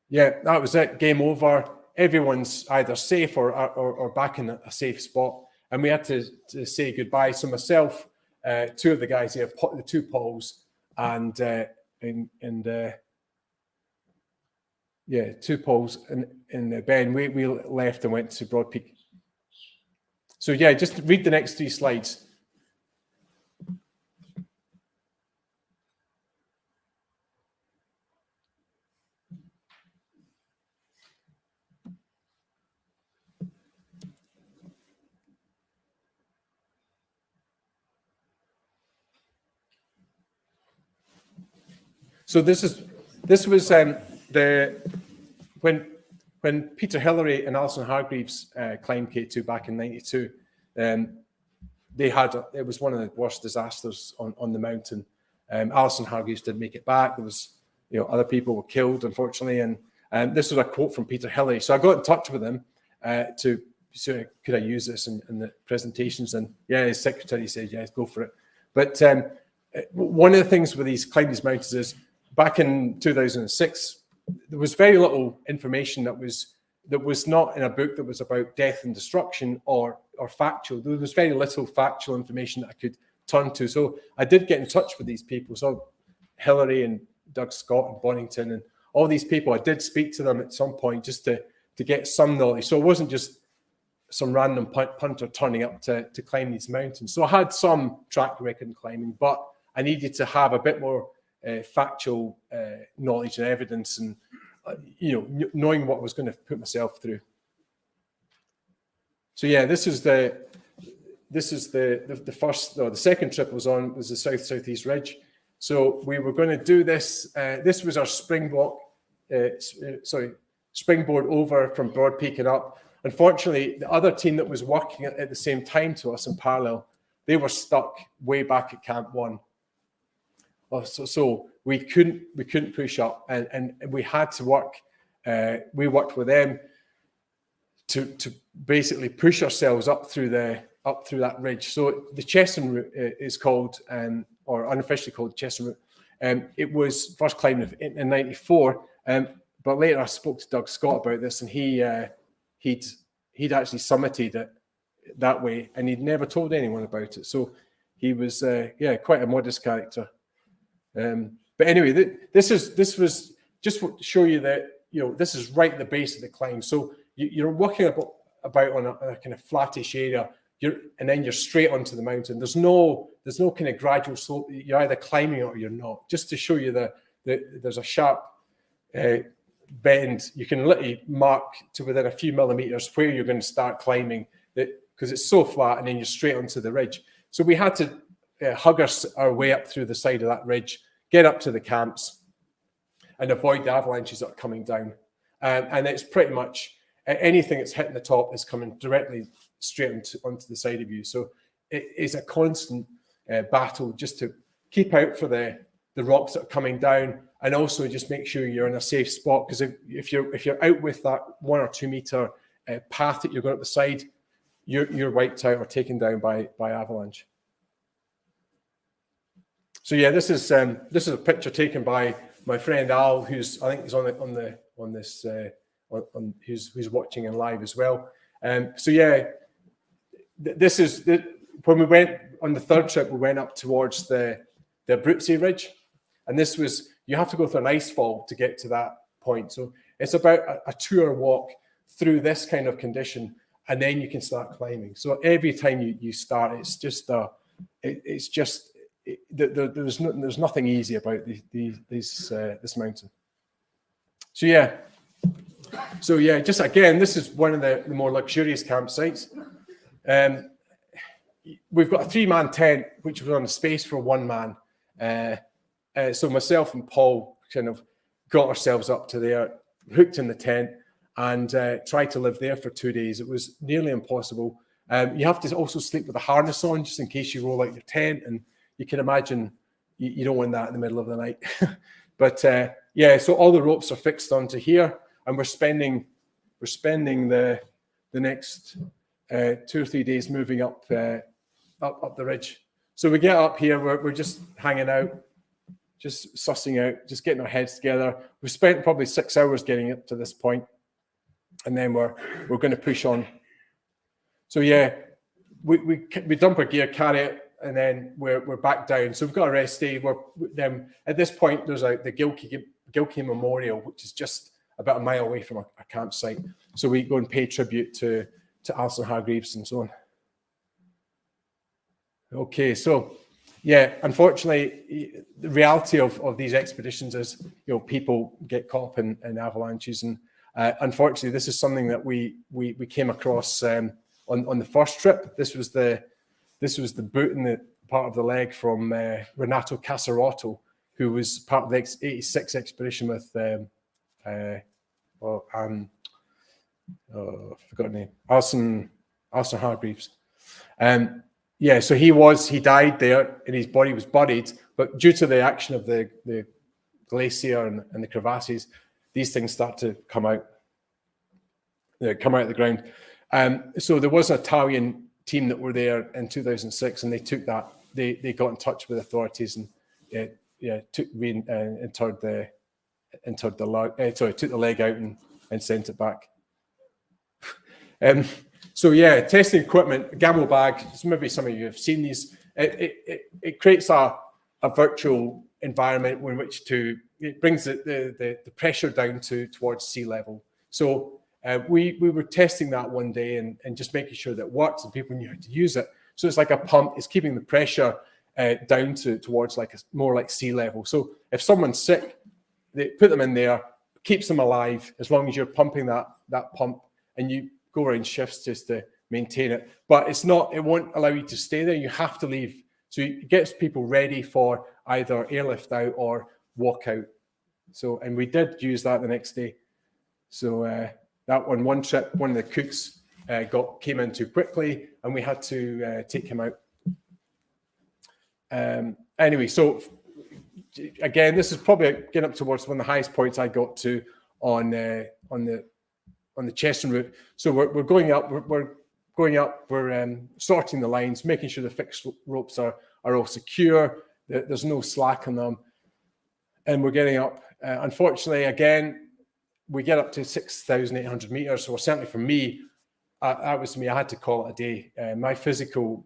yeah, that was it. Game over. Everyone's either safe or back in a safe spot, and we had to say goodbye. So myself, 2 of the guys here, the 2 Pauls, and 2 Pauls and Ben, we left and went to Broad Peak. So yeah, just read the next 3 slides. So this was when Peter Hillary and Alison Hargreaves climbed K2 back in '92. It was one of the worst disasters on the mountain. Alison Hargreaves did make it back. There was, other people were killed, unfortunately. And this was a quote from Peter Hillary. So I got in touch with him to see could I use this in the presentations. And yeah, his secretary said, yes, go for it. But one of the things with climbing these mountains is back in 2006, there was very little information that was not in a book that was about death and destruction or factual. There was very little factual information that I could turn to. So I did get in touch with these people. So Hillary and Doug Scott and Bonington and all these people, I did speak to them at some point just to get some knowledge. So it wasn't just some random punter turning up to climb these mountains. So I had some track record in climbing, but I needed to have a bit more factual knowledge and evidence, and knowing what I was going to put myself through. So yeah, this is the first, or the second trip was the southeast ridge. So we were going to do this. This was our springboard over from Broad Peak and up. Unfortunately, the other team that was working at the same time to us in parallel, they were stuck way back at Camp 1. So we couldn't push up, and we had to work. We worked with them to basically push ourselves up through that ridge. So the Chesson route is called, or unofficially called Chesson route. It was first climbed in '94, but later I spoke to Doug Scott about this, and he'd actually summited it that way, and he'd never told anyone about it. So he was quite a modest character. But anyway, this was just to show you that this is right at the base of the climb. So you're walking about on a kind of flattish area, and then you're straight onto the mountain. There's no kind of gradual slope. You're either climbing it or you're not. Just to show you that there's a sharp bend. You can literally mark to within a few millimeters where you're going to start climbing, because it's so flat, and then you're straight onto the ridge. So we had to hug our way up through the side of that ridge, get up to the camps, and avoid the avalanches that are coming down. And it's pretty much anything that's hitting the top is coming directly straight onto the side of you. So it is a constant battle just to keep out for the rocks that are coming down, and also just make sure you're in a safe spot, because if you're out with that 1 or 2 meter path that you're going up the side, you're wiped out or taken down by avalanche. So yeah, this is a picture taken by my friend Al, who's I think is who's watching in live as well. So yeah, this is when we went on the third trip. We went up towards the Abruzzi Ridge, and this was, you have to go through an ice fall to get to that point. So it's about a 2-hour walk through this kind of condition, and then you can start climbing. So every time you start, there's nothing easy about this mountain. So yeah, just again, this is one of the more luxurious campsites. We've got a 3-man tent, which was on a space for 1 man. So myself and Paul kind of got ourselves up to there, hooked in the tent, and tried to live there for 2 days. It was nearly impossible. You have to also sleep with a harness on, just in case you roll out your tent, and you can imagine you don't want that in the middle of the night. But so all the ropes are fixed onto here, and we're spending the next 2 or 3 days moving up the ridge. So we get up here, we're just hanging out, just sussing out, just getting our heads together. We've spent probably 6 hours getting up to this point, and then we're going to push on. So yeah, we dump our gear, carry it, and then we're back down. So we've got a rest day. At this point, there's the Gilkey Memorial, which is just about a mile away from our campsite. So we go and pay tribute to Alison Hargreaves and so on. Okay, so yeah, unfortunately, the reality of these expeditions is, people get caught up in avalanches, and unfortunately, this is something that we came across on the first trip. This was the boot in the part of the leg from Renato Casarotto, who was part of the 86 expedition with I forgot her name, Alison Hargreaves. So he died there, and his body was buried. But due to the action of the glacier and the crevasses, these things start to come out of the ground. So there was an Italian team that were there in 2006, and they took that. They got in touch with authorities and took the leg out and sent it back. Testing equipment, Gamble bag. So maybe some of you have seen these. It creates a virtual environment in which it brings the pressure down towards sea level. So we were testing that one day and just making sure that it works and people knew how to use it. So it's like a pump. It's keeping the pressure down towards more like sea level. So if someone's sick, they put them in there, keeps them alive as long as you're pumping that pump, and you go around shifts just to maintain it. But it won't allow you to stay there. You have to leave. So it gets people ready for either airlift out or walk out. So, and we did use that the next day. So that one trip, one of the cooks came in too quickly, and we had to take him out. Anyway, so again, this is probably getting up towards one of the highest points I got to on the Chesson route. So we're going up. We're going up. We're sorting the lines, making sure the fixed ropes are all secure. There's no slack on them, and we're getting up. Unfortunately, again, we get up to 6,800 meters. So certainly for me, that was me. I had to call it a day. My physical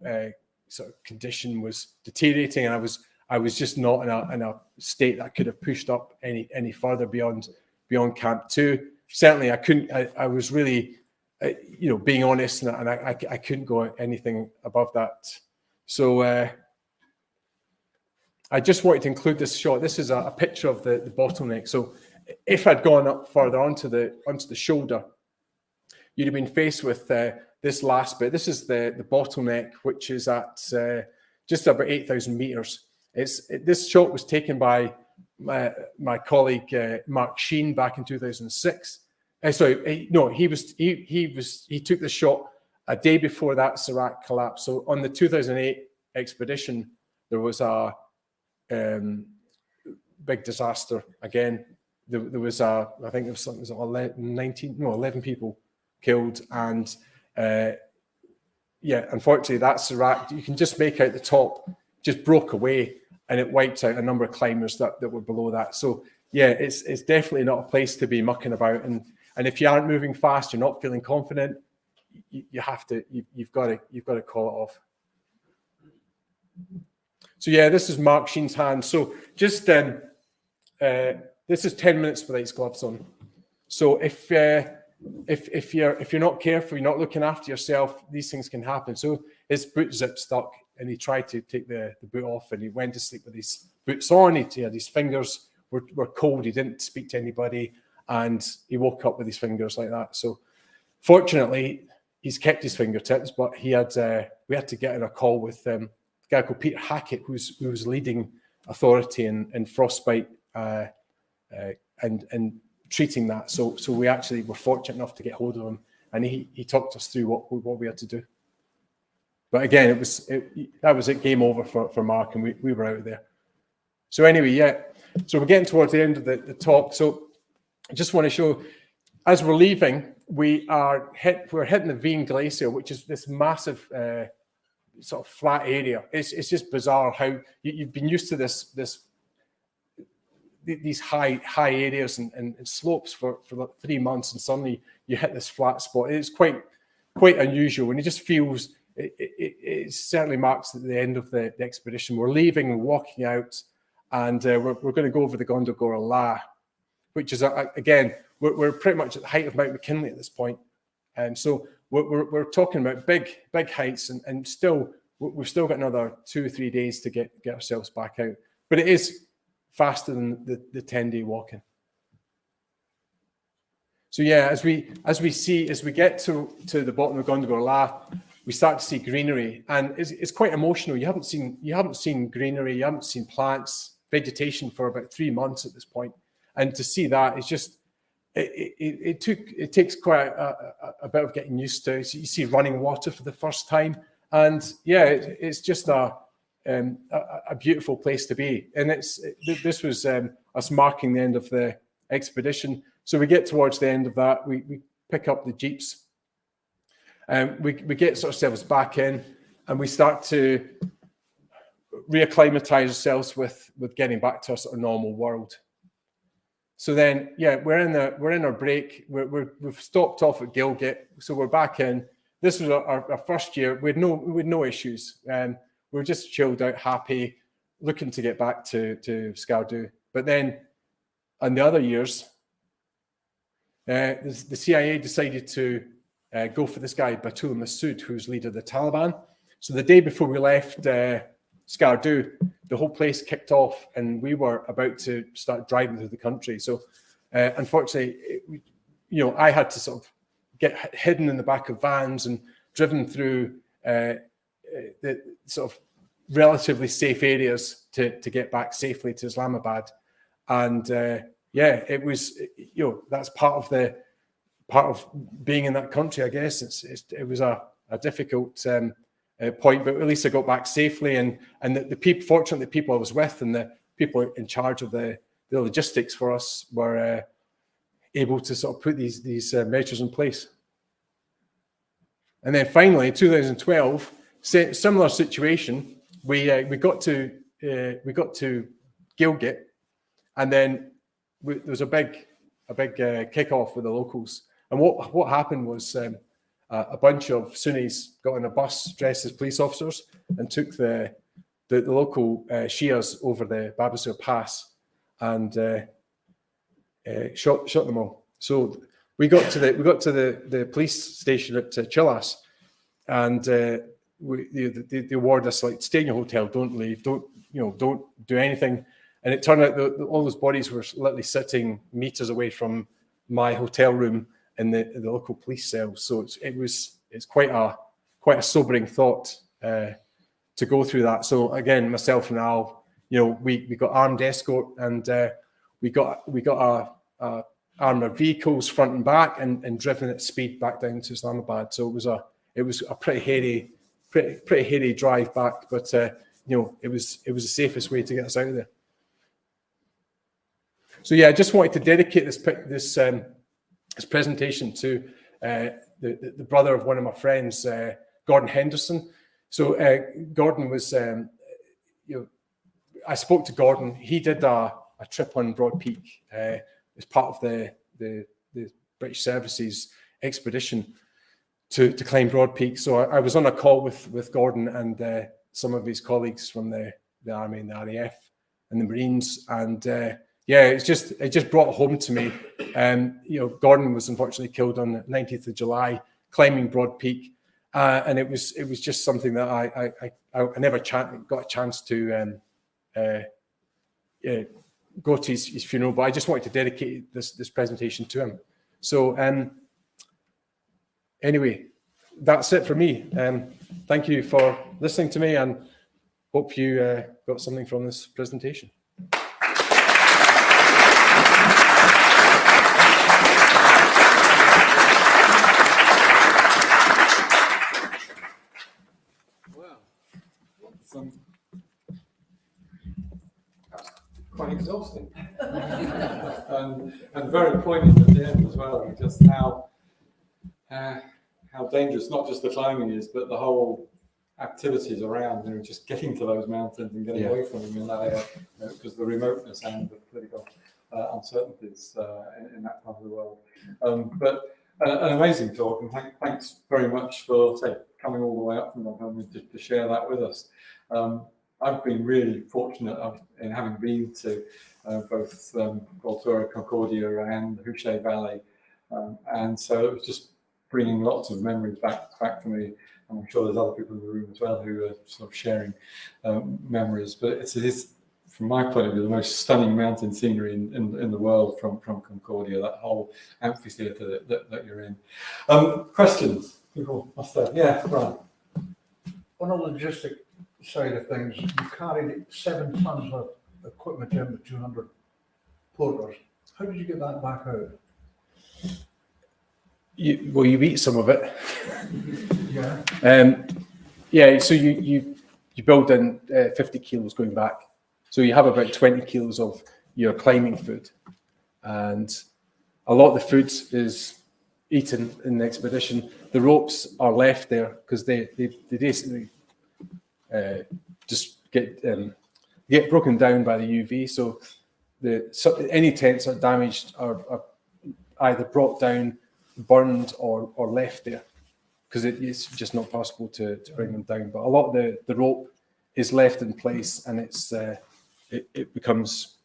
sort of condition was deteriorating, and I was just not in a state that I could have pushed up any further beyond Camp 2. Certainly, I couldn't. I was really, being honest, and I couldn't go anything above that. So I just wanted to include this shot. This is a picture of the bottleneck. So if I'd gone up further onto the shoulder, you'd have been faced with this last bit. This is the bottleneck, which is at just about 8,000 meters. This shot was taken by my colleague Mark Sheen back in 2006. He took the shot a day before that Serac collapse. So on the 2008 expedition, there was a big disaster again. There was I think it was 11 people killed, and unfortunately that Serac, you can just make out the top just broke away, and it wiped out a number of climbers that were below that. So yeah, it's definitely not a place to be mucking about, and if you aren't moving fast, you're not feeling confident, you've got to call it off. So yeah, this is Mark Sheen's hand. So just this is 10 minutes without his gloves on. So if you're not careful, you're not looking after yourself, these things can happen. So his boot zip stuck, and he tried to take the boot off, and he went to sleep with his boots on. He had his fingers were cold. He didn't speak to anybody, and he woke up with his fingers like that. So fortunately, he's kept his fingertips, but we had to get in a call with a guy called Peter Hackett, who was leading authority in frostbite and treating that. So we actually were fortunate enough to get hold of him, and he talked us through what we had to do. But again, that was it, game over for Mark, and we were out of there. So anyway, yeah. So we're getting towards the end of the talk. So I just want to show, as we're leaving, we're hitting the Veen Glacier, which is this massive sort of flat area. It's just bizarre how you've been used to these high areas and slopes for 3 months, and suddenly you hit this flat spot. It's quite unusual, and it just feels it certainly marks the end of the expedition. We're leaving, we're walking out, and we're going to go over the Gondogoro La, which is again we're pretty much at the height of Mount McKinley at this point, and so we're talking about big heights, and still we've still got another 2 or 3 days to get ourselves back out, but it is faster than the 10-day walking. So yeah, as we get to the bottom of Gondogoro La, we start to see greenery, and it's quite emotional. You haven't seen greenery, you haven't seen plants, vegetation for about 3 months at this point. And to see that, it's just, it takes quite a bit of getting used to. So you see running water for the first time, and yeah, it's just a beautiful place to be. And this was us marking the end of the expedition. So we get towards the end of that, we pick up the jeeps, and we get ourselves back in, and we start to reacclimatize ourselves with getting back to a sort of normal world. So then, yeah, we're in our break. We've stopped off at Gilgit, so we're back in. This was our first year. We had no issues. We were just chilled out, happy, looking to get back to Skardu. But then, on the other years, the CIA decided to go for this guy, Batul Masood, who's leader of the Taliban. So the day before we left Skardu, the whole place kicked off, and we were about to start driving through the country. So unfortunately, I had to sort of get hidden in the back of vans and driven through the sort of relatively safe areas to get back safely to Islamabad. And it was, that's part of being in that country, I guess. It was a difficult point, but at least I got back safely, and the people, fortunately, the people I was with and the people in charge of the logistics for us were able to sort of put these measures in place. And then finally, 2012, similar situation. We got to Gilgit, and then there was a big kickoff with the locals. And what happened was a bunch of Sunnis got on a bus dressed as police officers and took the local Shias over the Babasir Pass and shot them all. So we got to the police station at Chilas, and they awarded us, like, stay in your hotel, don't leave, don't do anything. And it turned out that all those bodies were literally sitting meters away from my hotel room in the local police cell. So it's quite a sobering thought to go through that. So again, myself and Al, we got armed escort, and we got our armored vehicles front and back, and driven at speed back down to Islamabad. So it was a pretty hairy drive back, but it was the safest way to get us out of there. So yeah, I just wanted to dedicate this presentation to the brother of one of my friends, Gordon Henderson. So Gordon was, I spoke to Gordon. He did a trip on Broad Peak as part of the British Services expedition to climb Broad Peak. So I was on a call with Gordon and some of his colleagues from the Army and the RAF and the Marines, and it just brought home to me. Gordon was unfortunately killed on the 19th of July climbing Broad Peak, and it was just something that I never got a chance to go to his funeral, but I just wanted to dedicate this presentation to him. So anyway, that's it for me. Thank you for listening to me, and hope you got something from this presentation. Quite exhausting and very poignant at the end as well, just how dangerous not just the climbing is, but the whole activities around, just getting to those mountains and getting away from them in that area, because the remoteness and the political uncertainties in that part of the world. But an amazing talk, and thanks very much for coming all the way up from Montgomery to share that with us. I've been really fortunate in having been to both Baltura, Concordia, and the Houchet Valley, and so it was just bringing lots of memories back to me. And I'm sure there's other people in the room as well who are sort of sharing memories. But it is, from my point of view, the most stunning mountain scenery in the world from Concordia. That whole amphitheatre that you're in. Questions? People must have. Yeah, right. On a logistic side of things, you carried 7 tons of equipment in with 200 porters. How did you get that back out? You eat some of it. Yeah. Yeah, so you build in 50 kilos going back. So you have about 20 kilos of your climbing food. And a lot of the food is eaten in the expedition. The ropes are left there because they basically just get broken down by the UV. So any tents are damaged are either brought down, burned, or left there because it's just not possible to bring them down. But a lot of the rope is left in place, and it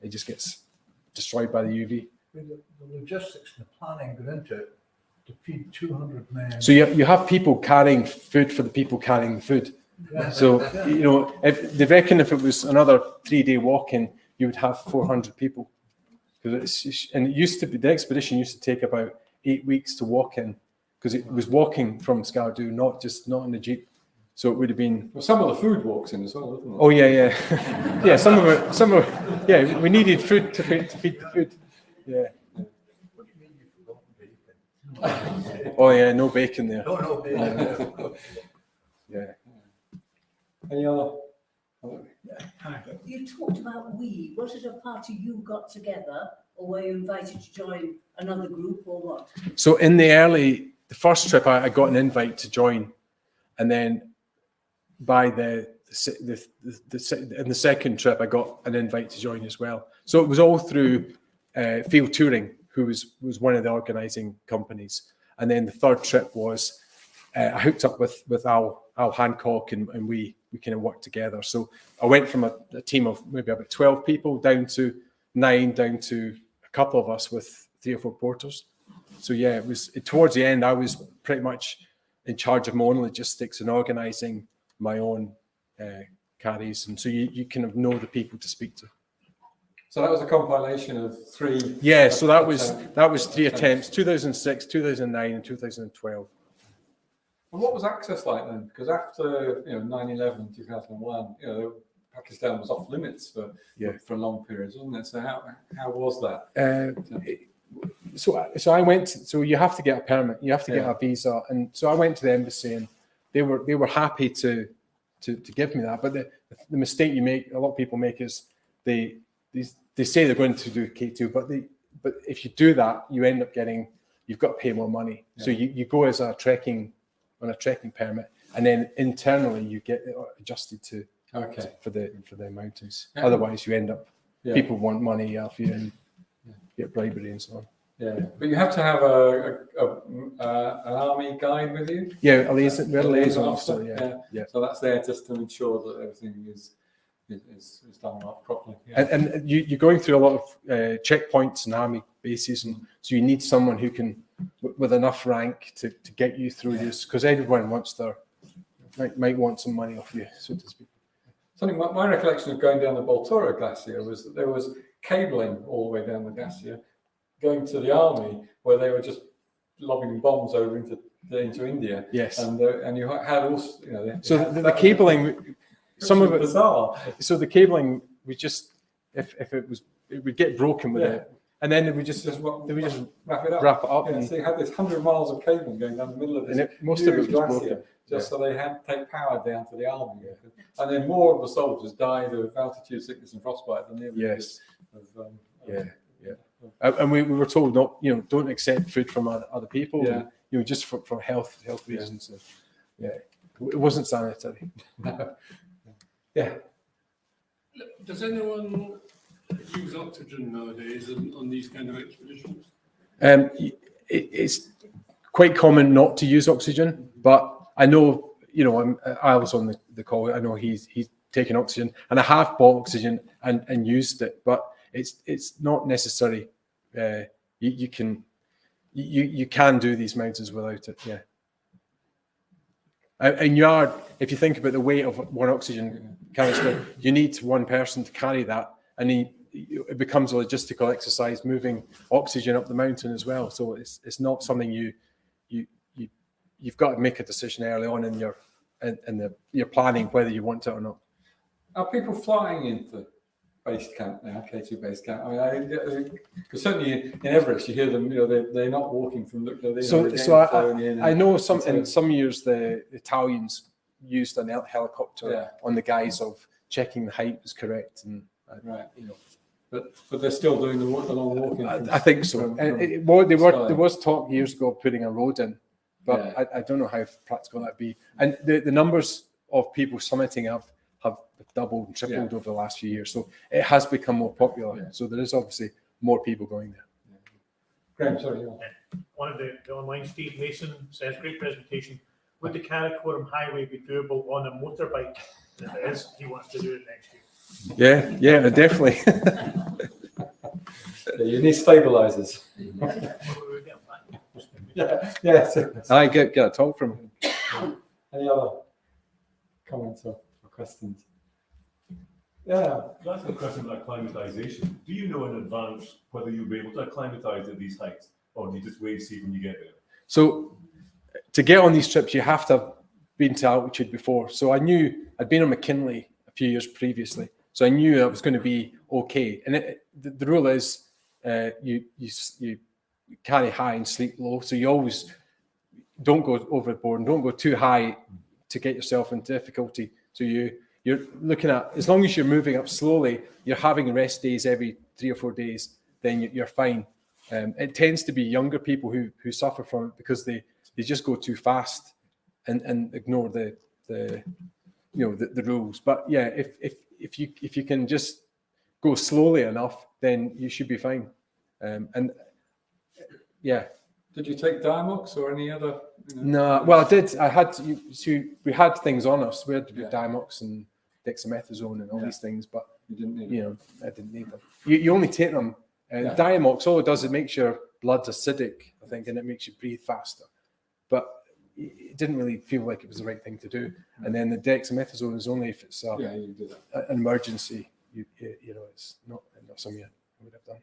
just gets destroyed by the UV. The logistics and the planning go into it to feed 200 men. So you have people carrying food for the people carrying the food. Yeah. So if they reckon if it was another 3-day walking, you would have 400 people. And it used to be, the expedition used to take about 8 weeks to walk in because it was walking from Skardu, not in the jeep. So it would have been. Well, some of the food walks in as well, isn't it? Oh yeah. Yeah, some of it. Yeah, we needed food to feed the food. Yeah. What do you mean you forgot bacon? Oh yeah, no bacon there. No bacon. Yeah. Any other? You talked about we. Was it a party you got together, or were you invited to join another group, or what? So in the first trip, I got an invite to join, and then by in the second trip, I got an invite to join as well. So it was all through Field Touring, who was one of the organising companies, and then the third trip was I hooked up with Al Hancock, and we kind of worked together. So I went from a team of maybe about 12 people down to 9, down to a couple of us with 3 or 4 porters. So yeah, it was towards the end, I was pretty much in charge of my own logistics and organising my own carries. And so you kind of know the people to speak to. So that was a compilation of 3. Yeah, so that was 3 attempts, 2006, 2009 and 2012. And what was access like then? Because after 9/11, 2001, Pakistan was off limits for long periods, wasn't it? So how was that? So I went. So you have to get a permit. You have to get a visa, and so I went to the embassy, and they were happy to give me that. But the mistake a lot of people make is they say they're going to do K2, but if you do that, you end up you've got to pay more money. Yeah. So you go as on a trekking permit, and then internally you get adjusted for the mountains. Yeah. Otherwise, you end up people want money off you and get bribery and so on. Yeah, but you have to have an army guide with you. Yeah, we're a liaison officer. Yeah. So that's there just to ensure that everything is done properly. Yeah. And you're going through a lot of checkpoints and army bases, and so you need someone who can, with enough rank, to get you through this, because everyone might want some money off you, so to speak. Something my recollection of going down the Baltoro Glacier was that there was cabling all the way down the glacier, going to the army, where they were just lobbing bombs over into India. Yes, and you had also So the cabling. Some of it bizarre. So the cabling, we just if it would get broken with it, and then we just wrap it up. Wrap it up. Yeah, so you had this 100 miles of cabling going down the middle of this, and most of it was glacier, broken. just so they had to take power down to the army. Yeah. And then more of the soldiers died of altitude sickness and frostbite than the others. And we were told don't accept food from other people. Yeah. And, just for health reasons. Yeah, it wasn't sanitary. Yeah. Does anyone use oxygen nowadays on these kind of expeditions? It's quite common not to use oxygen, but I know, I was on the call. I know he's taken oxygen, and I have bought oxygen and used it, but it's not necessary. You can do these mountains without it. Yeah. And if you think about the weight of one oxygen canister, you need one person to carry that, and it becomes a logistical exercise moving oxygen up the mountain as well. So it's not something you've got to make a decision early on in your planning whether you want it or not. Are people flying into base camp now, K2 base camp. I mean, because certainly in Everest, you hear them. You know, they're not walking from. I know in some years the Italians used an helicopter on the guise of checking the height was correct, and you know. But they're still doing the long walking. I think so. There was talk years ago of putting a road in, but I don't know how practical that'd be. And the numbers of people summiting have doubled and tripled over the last few years, so it has become more popular. Yeah. So there is obviously more people going there. Graham, sorry. One of the online, Steve Mason says, great presentation. Would the Karakoram Highway be doable on a motorbike? And if it is, he wants to do it next year. Yeah, definitely. You need stabilizers. Yes. I get a talk from him. Any other comments or questions? Yeah. Can I ask a question about acclimatization? Do you know in advance whether you'll be able to acclimatize at these heights, or do you just wait and see when you get there? So to get on these trips, you have to have been to altitude before. So I knew I'd been on McKinley a few years previously, so I knew I was going to be okay. And the rule is you carry high and sleep low, so you always don't go overboard and don't go too high to get yourself into difficulty. So you're looking at, as long as you're moving up slowly, you're having rest days every 3 or 4 days, then you're fine. It tends to be younger people who suffer from it because they just go too fast and ignore the rules. But yeah, if you can just go slowly enough, then you should be fine. And yeah. Did you take Diamox or any other? No, well, I did. We had things on us. We had Diamox and dexamethasone and all these things, but you didn't need them. I didn't need them. You only take them. Diamox, all it does, it makes your blood acidic, I think, and it makes you breathe faster. But it didn't really feel like it was the right thing to do. And then the dexamethasone is only if it's you do that. an emergency. It's not something I would have done.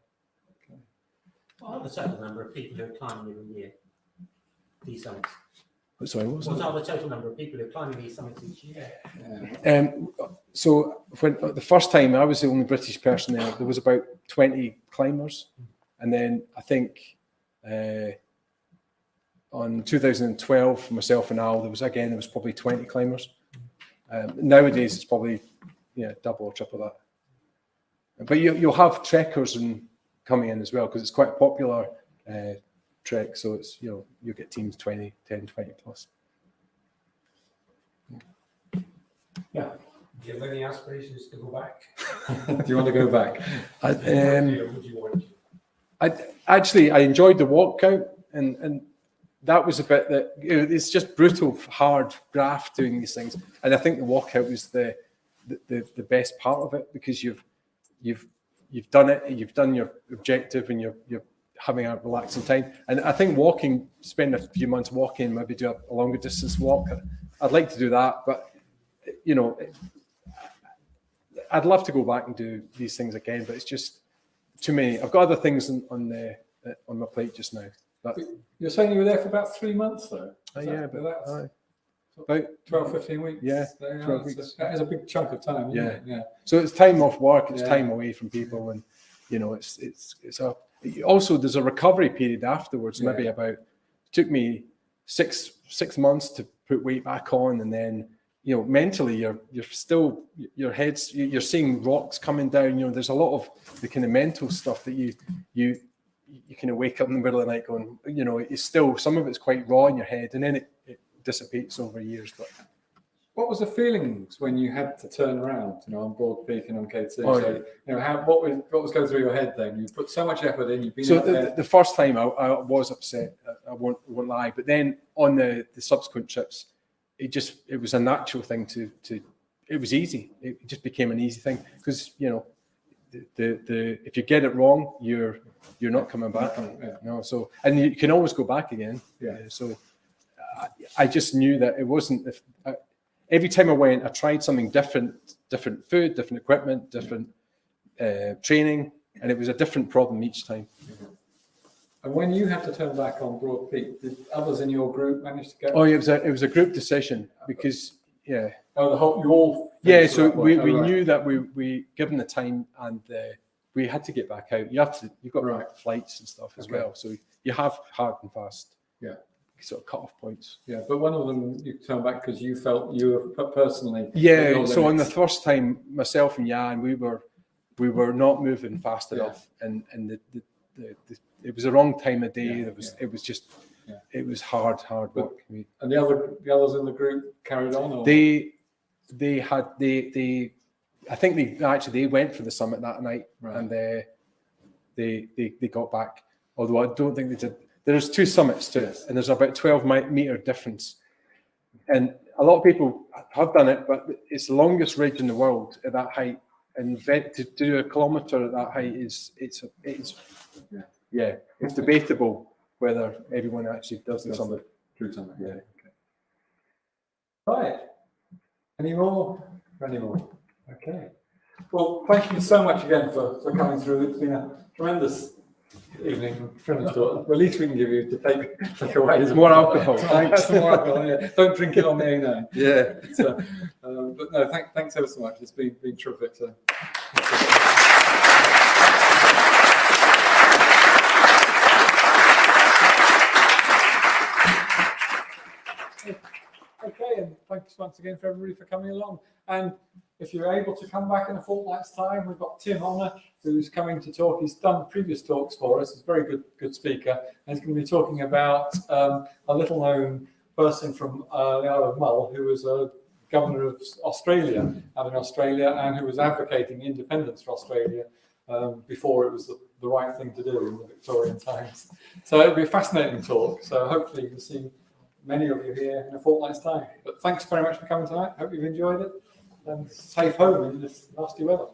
What are the total number of people who are climbing every year these summits? Sorry, what was that? What are the total number of people who are climbing these summits each year? So when the first time I was the only British person there was about 20 climbers, and then I think on 2012, myself and Al, there was probably 20 climbers. Nowadays it's probably double or triple that. But you'll have trekkers and coming in as well, because it's quite a popular trek. So it's you get teams 10, 20 plus. Yeah. Do you have any aspirations to go back? Do you want to go back? Would you want to? I enjoyed the walkout, and that was a bit that it's just brutal, hard graft doing these things. And I think the walkout was the best part of it, because you've done it, you've done your objective, and you're having a relaxing time. And I think spend a few months walking, maybe do a longer distance walk. I'd like to do that, but I'd love to go back and do these things again, but it's just too many. I've got other things on my plate just now. But You're saying you were there for about 3 months, though? About 12, 15 weeks. Yeah, 12 weeks. That is a big chunk of time. Isn't it? So it's time off work, it's time away from people, and also there's a recovery period afterwards. Maybe it took me six months to put weight back on, and then mentally you're still, your head's, you're seeing rocks coming down. There's a lot of the kind of mental stuff that you kind of wake up in the middle of the night going, it's still, some of it's quite raw in your head, and then it dissipates over years. But what was the feelings when you had to turn around, on Broad Peak and on K2? What was going through your head then? You put so much effort in. You've been so the first time I was upset. I won't lie. But then on the subsequent trips, it was a natural thing to. It was easy. It just became an easy thing, because if you get it wrong, you're not coming back. So, and you can always go back again. So I just knew that it wasn't. Every time I went, I tried something different food, different equipment, different training, and it was a different problem each time. And when you had to turn back on Broad Peak, did others in your group manage to go? Oh, it was a group decision, because yeah. Oh, the whole, you all. Yeah, finished so that way. we Oh, right. knew that we given the time and we had to get back out. You've got Right. flights and stuff as Okay. well, so you have hard and fast. Yeah. Sort of cut off points. Yeah, but one of them you turned back because you felt you were personally. at Yeah. your So on the limits. first time, myself and Jan, we were not moving fast Yeah. enough, and it was the wrong time of day. Yeah, It was just Yeah. it was hard But- work. And the others in the group carried on. Or? They I think they went for the summit that night, Right. and they got back. Although I don't think they did. There's 2 summits to it, Yes. and there's about 12-meter difference. And a lot of people have done it, but it's the longest ridge in the world at that height. And to do a kilometre at that height it's debatable whether everyone actually does the That's summit. True summit. Yeah. Okay. Right. Any more? Okay. Well, thank you so much again for coming through. It's been a tremendous evening. The least we can give you to take away is More alcohol. Thanks. More alcohol. Yeah. Don't drink it on the A9. Yeah. But no, thanks ever so much. It's been terrific. Okay, and thanks once again for everybody for coming along. And if you're able to come back in a fortnight's time, we've got Tim Honor, who's coming to talk. He's done previous talks for us. He's a very good speaker. And he's going to be talking about a little-known person from the Isle of Mull, who was a governor of Australia, and who was advocating independence for Australia before it was the right thing to do in the Victorian times. So it'll be a fascinating talk. So hopefully you'll see many of you here in a fortnight's time. But thanks very much for coming tonight. Hope you've enjoyed it. And safe home in this nasty weather.